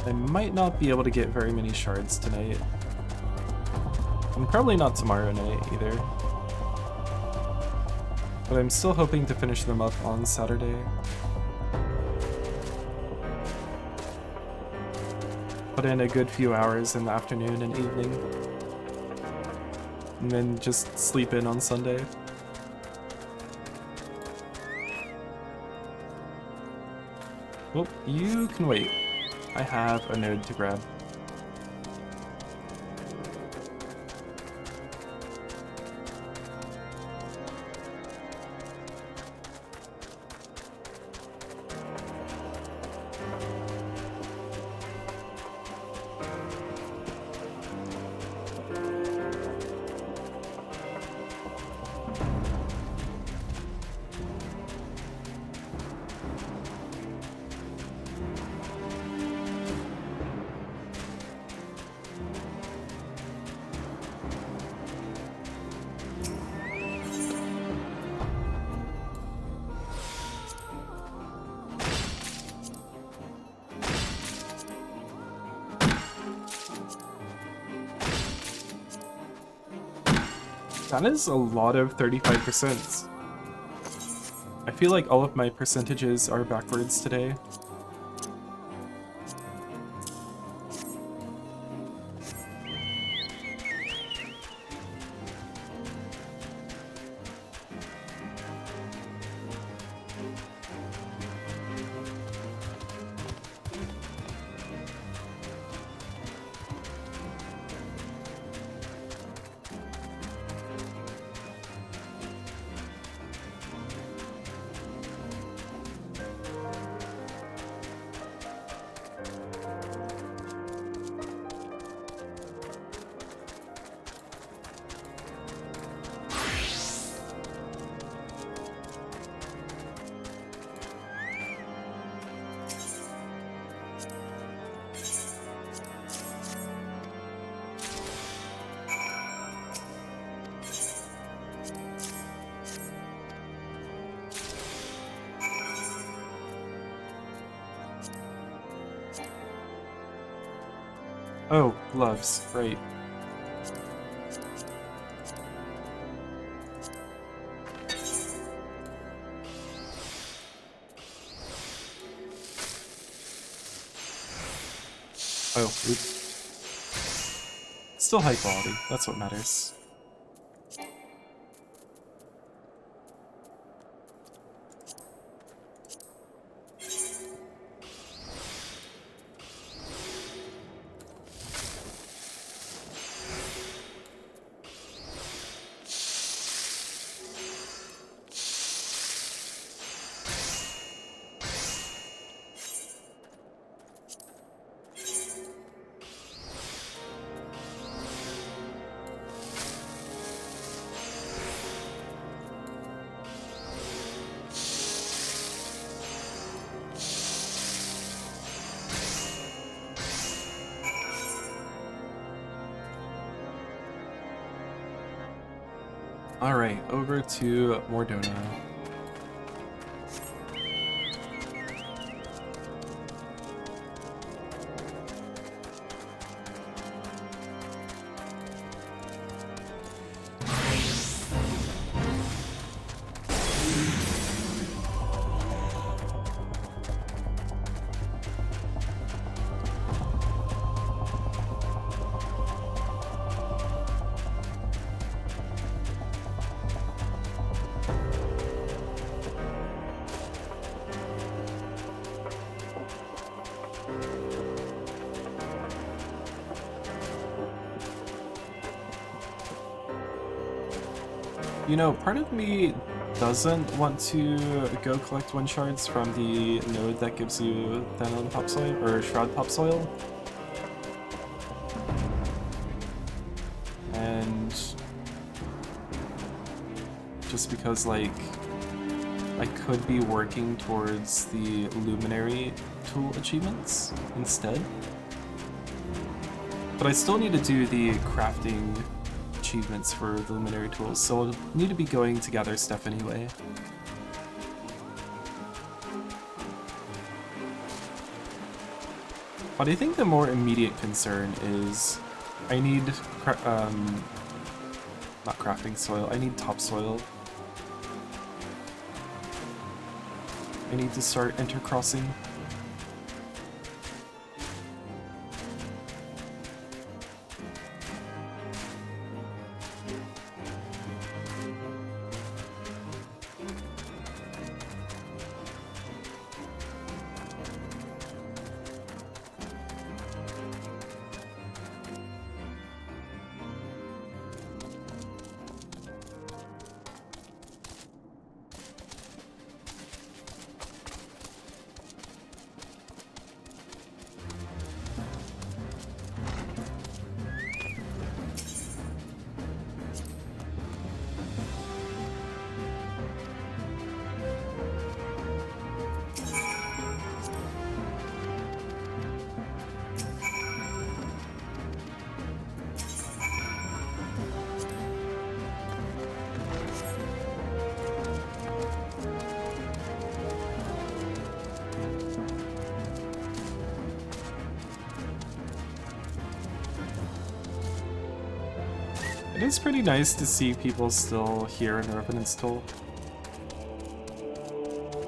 I might not be able to get very many shards tonight. And probably not tomorrow night either. But I'm still hoping to finish them up on Saturday. Put in a good few hours in the afternoon and evening. And then just sleep in on Sunday. Well, you can wait. I have a node to grab. That is a lot of 35%. I feel like all of my percentages are backwards today. Oh, gloves, right. Oh, oops. Still high quality, that's what matters. Alright, over to Mordona. You know, part of me doesn't want to go collect 1 shards from the node that gives you Thanon Topsoil, or Shroud Topsoil. And just because, like, I could be working towards the Luminary tool achievements instead. But I still need to do the crafting achievements for the Luminary tools, so I'll need to be going to gather stuff anyway. But I think the more immediate concern is I need, not crafting soil, I need topsoil. I need to start intercrossing. It is pretty nice to see people still here in Revenant's Toll.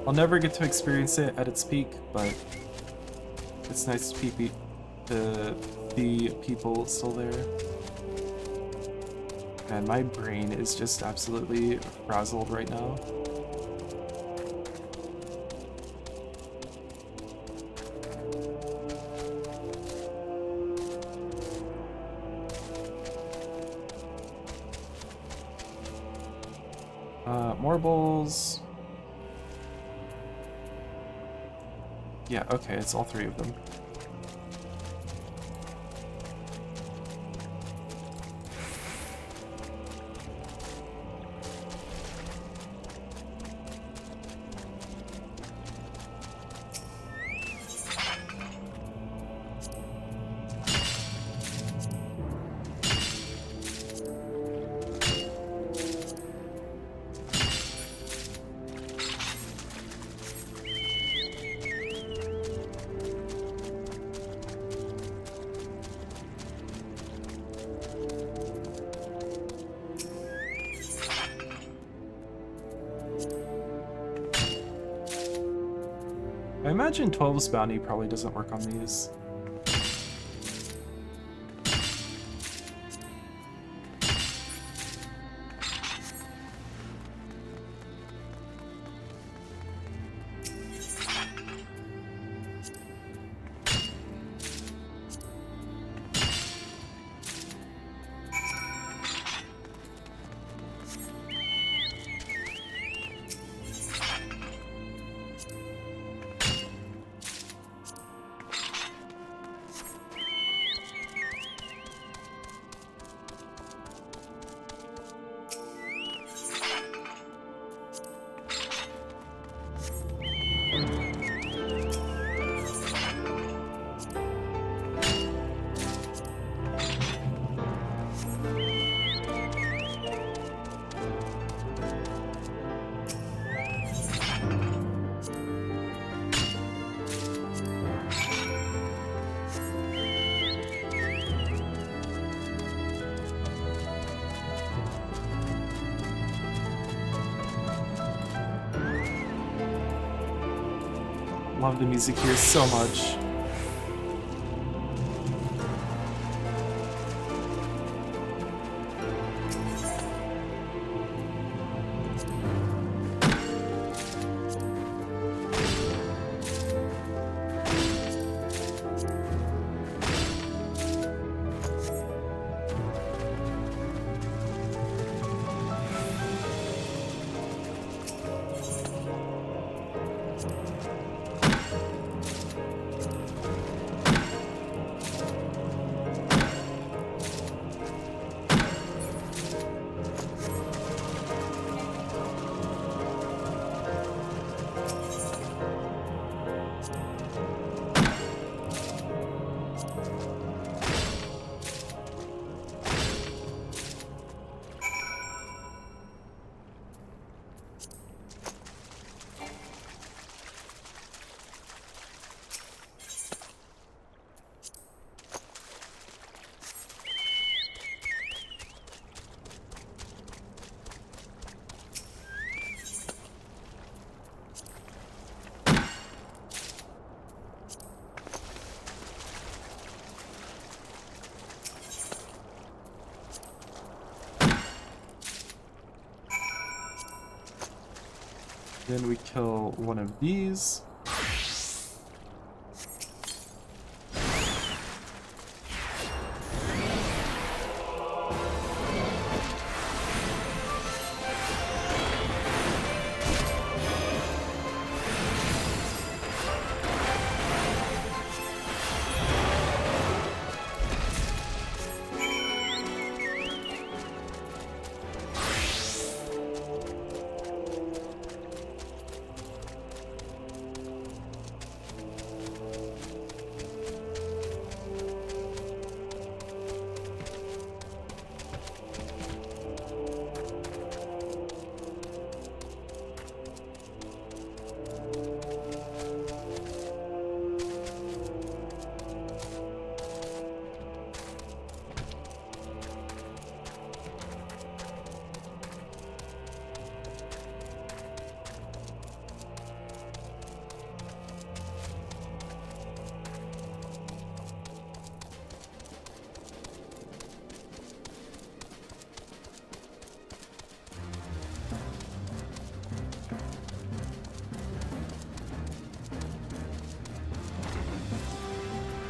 I'll never get to experience it at its peak, but it's nice to see people still there. Man, my brain is just absolutely frazzled right now. Marbles. Yeah, okay, it's all three of them. I imagine 12's bounty probably doesn't work on these. Love the music here so much. Then we kill one of these.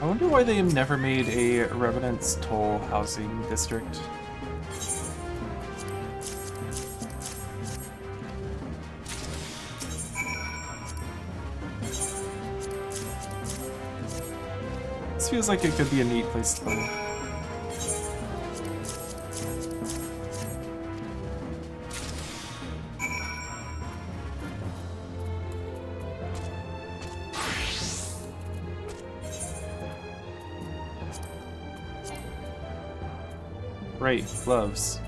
I wonder why they never made a Revenant's Toll housing district. This feels like it could be a neat place to live. Right, gloves.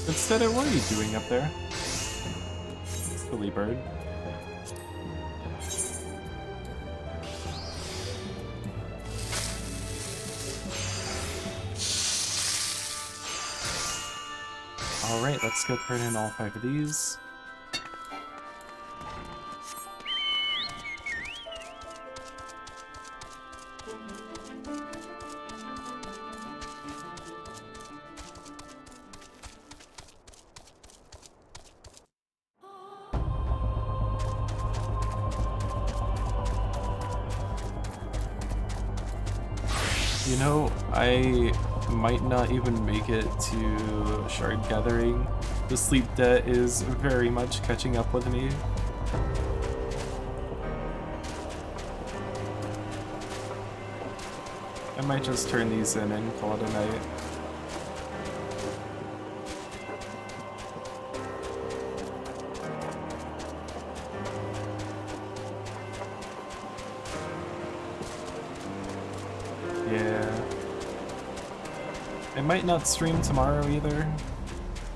Instead, what are you doing up there? Silly bird. Alright, let's go turn in all 5 of these. You know, I might not even make it to Shard Gathering. The sleep debt is very much catching up with me. I might just turn these in and call it a night. Yeah. I might not stream tomorrow either,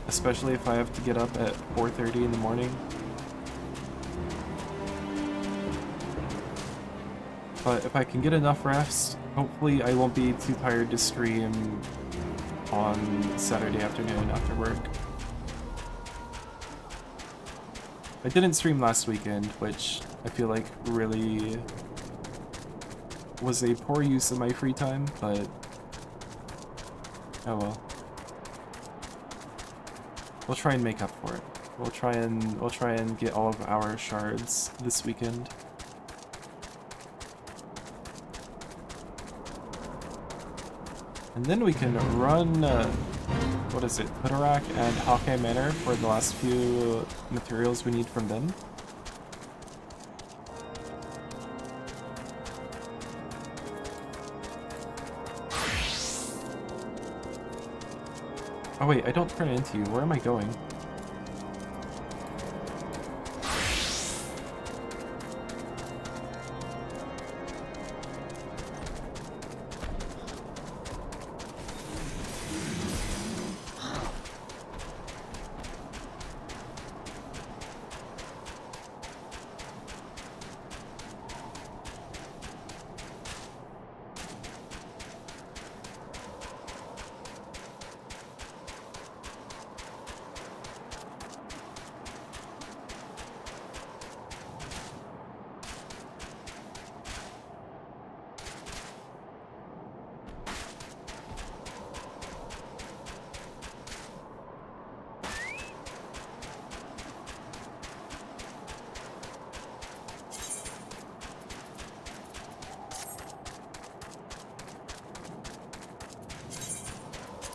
especially if I have to get up at 4:30 in the morning. But if I can get enough rest, hopefully I won't be too tired to stream on Saturday afternoon after work. I didn't stream last weekend, which I feel like really was a poor use of my free time, but oh well. We'll try and make up for it. We'll try and get all of our shards this weekend. And then we can run, what is it, Kudarak and Hawkeye Manor for the last few materials we need from them. Oh wait, I don't turn it into you. Where am I going?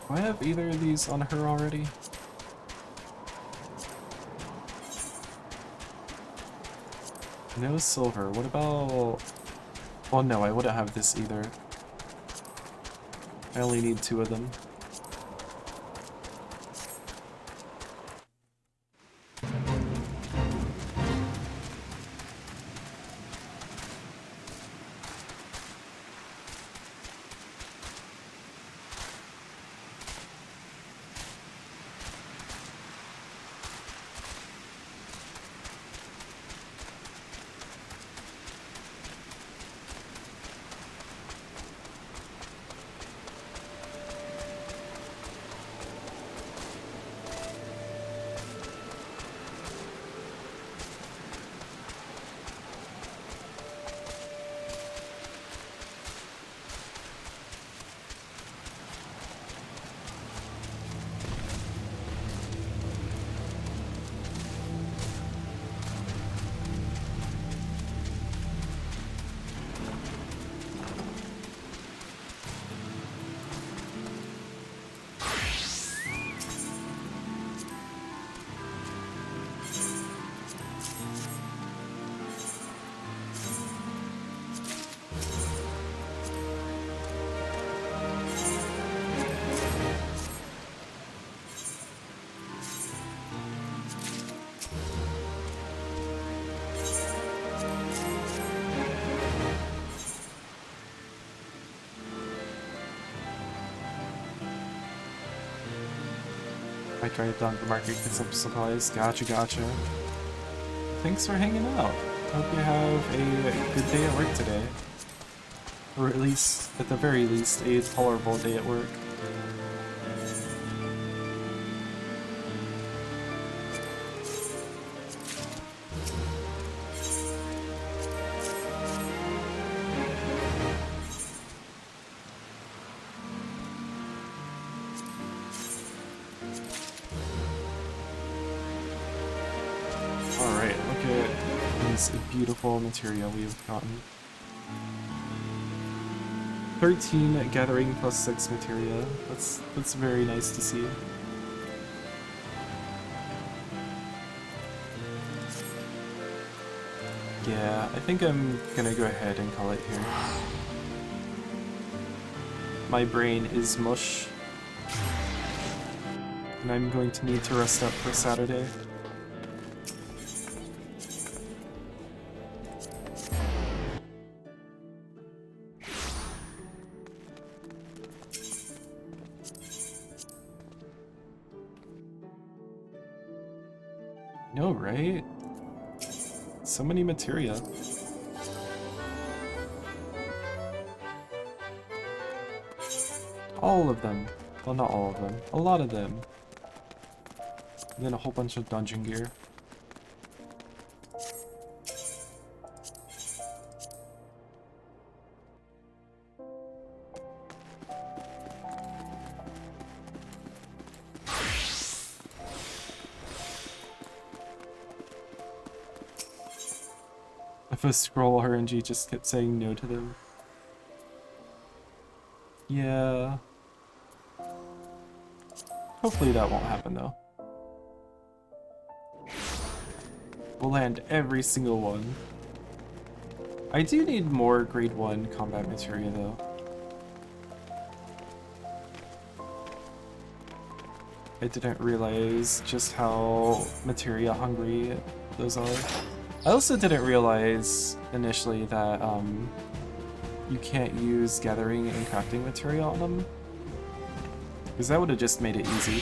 Do I have either of these on her already? No silver. What about... Well, no, I wouldn't have this either. I only need 2 of them. I drive down to the market, get some supplies. Gotcha, gotcha. Thanks for hanging out. Hope you have a good day at work today. Or at least, at the very least, a tolerable day at work. Beautiful material we've gotten. 13 gathering plus 6 materia. That's very nice to see. Yeah, I think I'm gonna go ahead and call it here. My brain is mush. And I'm going to need to rest up for Saturday. No, right? So many materia. All of them. Well, not all of them. A lot of them. And then a whole bunch of dungeon gear. If a scroll RNG just kept saying no to them. Yeah. Hopefully that won't happen though. We'll land every single one. I do need more grade 1 combat materia though. I didn't realize just how materia hungry those are. I also didn't realize initially that you can't use gathering and crafting material on them, because that would have just made it easy.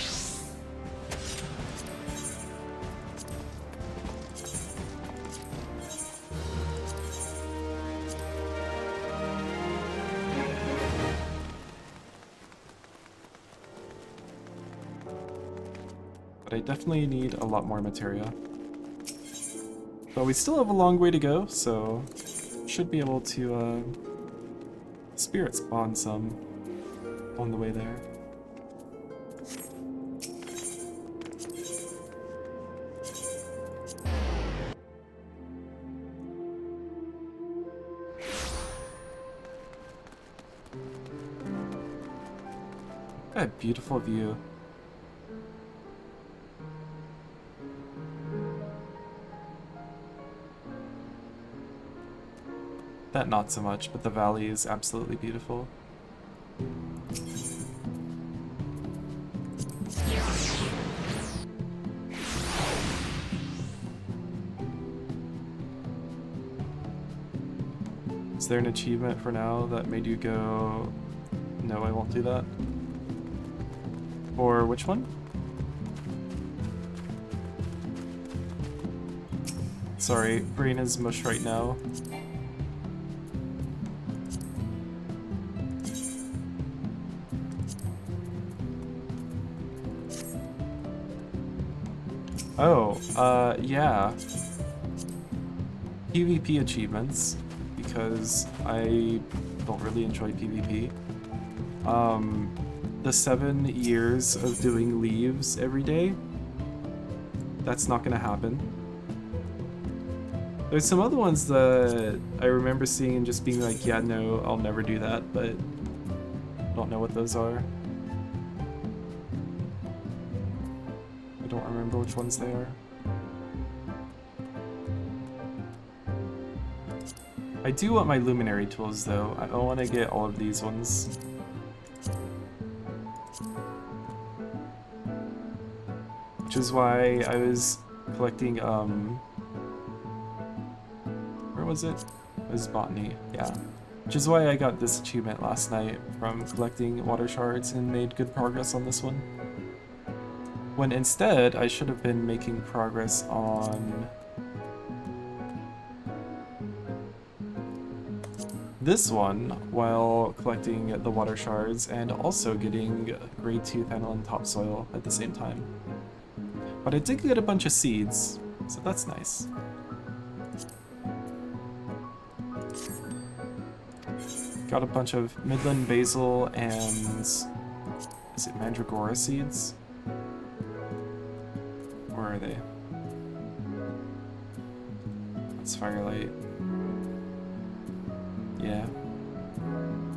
But I definitely need a lot more materia. But we still have a long way to go, so should be able to spirit spawn some on the way there. What a beautiful view. That not so much, but the valley is absolutely beautiful. Is there an achievement for now that made you go, no, I won't do that? Or which one? Sorry, brain is mush right now. Oh, yeah. PvP achievements, because I don't really enjoy PvP. The 7 years of doing leaves every day, that's not gonna happen. There's some other ones that I remember seeing and just being like, yeah, no, I'll never do that, but I don't know what those are. I don't remember which ones they are. I do want my luminary tools though. I want to get all of these ones. Which is why I was collecting, where was it? It was botany, yeah. Which is why I got this achievement last night from collecting water shards and made good progress on this one. When instead, I should have been making progress on this one while collecting the water shards and also getting grade 2 Thanalin topsoil at the same time. But I did get a bunch of seeds, so that's nice. Got a bunch of Midland basil and is it mandragora seeds? Where are they? That's firelight. Yeah.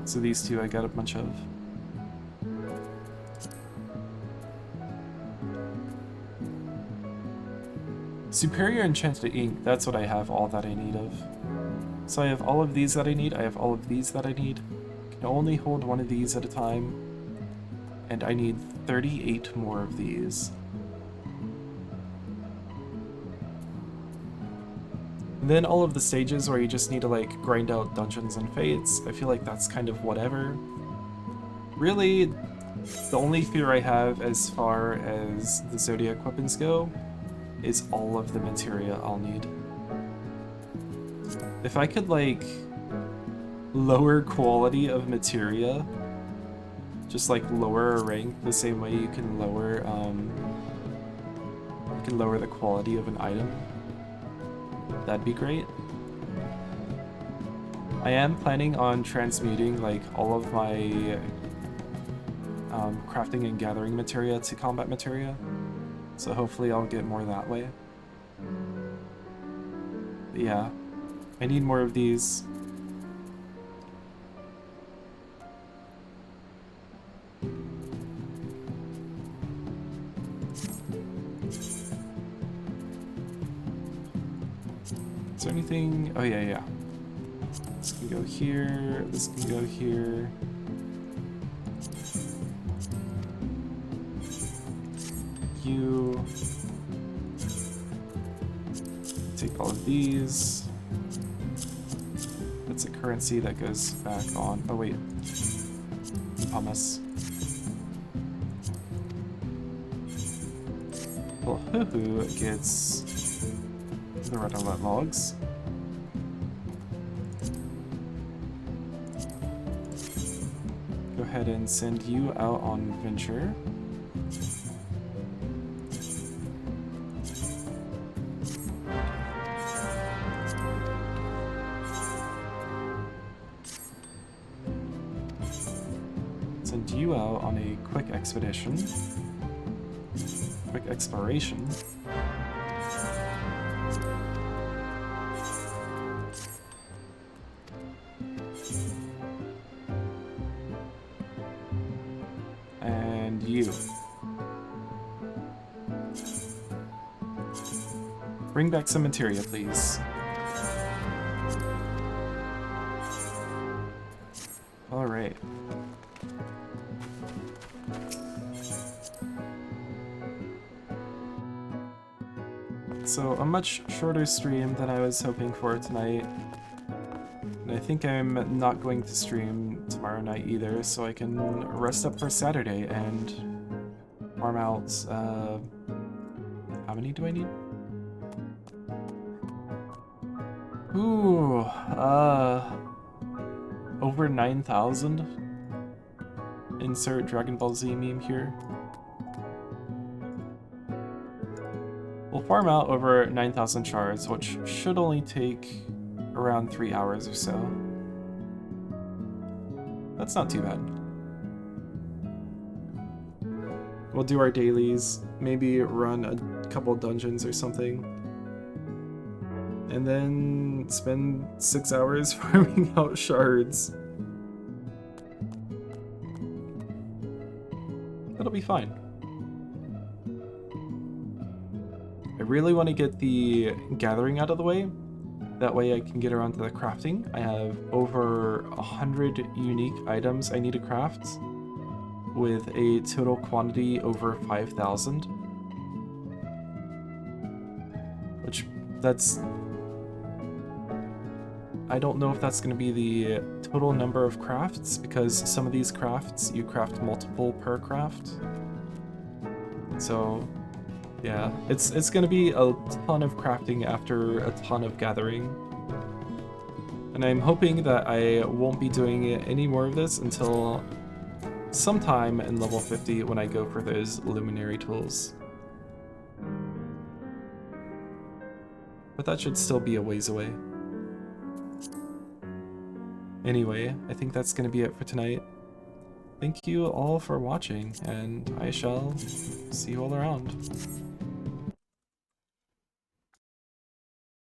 So these two I got a bunch of. Superior Enchanted Ink, that's what I have all that I need of. So I have all of these that I need, I have all of these that I need. I can only hold one of these at a time. And I need 38 more of these. And then all of the stages where you just need to like grind out dungeons and fates, I feel like that's kind of whatever. Really, the only fear I have as far as the Zodiac weapons go is all of the materia I'll need. If I could like lower quality of materia, just like lower a rank the same way you can lower the quality of an item, that'd be great. I am planning on transmuting like all of my crafting and gathering materia to combat materia, so hopefully I'll get more that way. But yeah, I need more of these. Is there anything? Oh yeah, yeah. This can go here, this can go here. You take all of these. That's a currency that goes back on. Oh wait, hummus. Well, Hoo-Hoo gets the red outlet logs. Go ahead and send you out on venture. Send you out on a quick expedition. Quick exploration. And you. Bring back some materia, please. Alright. So, a much shorter stream than I was hoping for tonight. And I think I'm not going to stream tomorrow night either, so I can rest up for Saturday and farm out, how many do I need? Ooh, over 9,000? Insert Dragon Ball Z meme here. We'll farm out over 9,000 shards, which should only take around 3 hours or so. That's not too bad. We'll do our dailies, maybe run a couple dungeons or something, and then spend 6 hours farming out shards. That'll be fine. I really want to get the gathering out of the way. That way I can get around to the crafting. I have over 100 unique items I need to craft with a total quantity over 5,000. Which, that's... I don't know if that's going to be the total number of crafts, because some of these crafts, you craft multiple per craft. So, yeah, it's going to be a ton of crafting after a ton of gathering. And I'm hoping that I won't be doing any more of this until sometime in level 50 when I go for those luminary tools. But that should still be a ways away. Anyway, I think that's going to be it for tonight. Thank you all for watching, and I shall see you all around.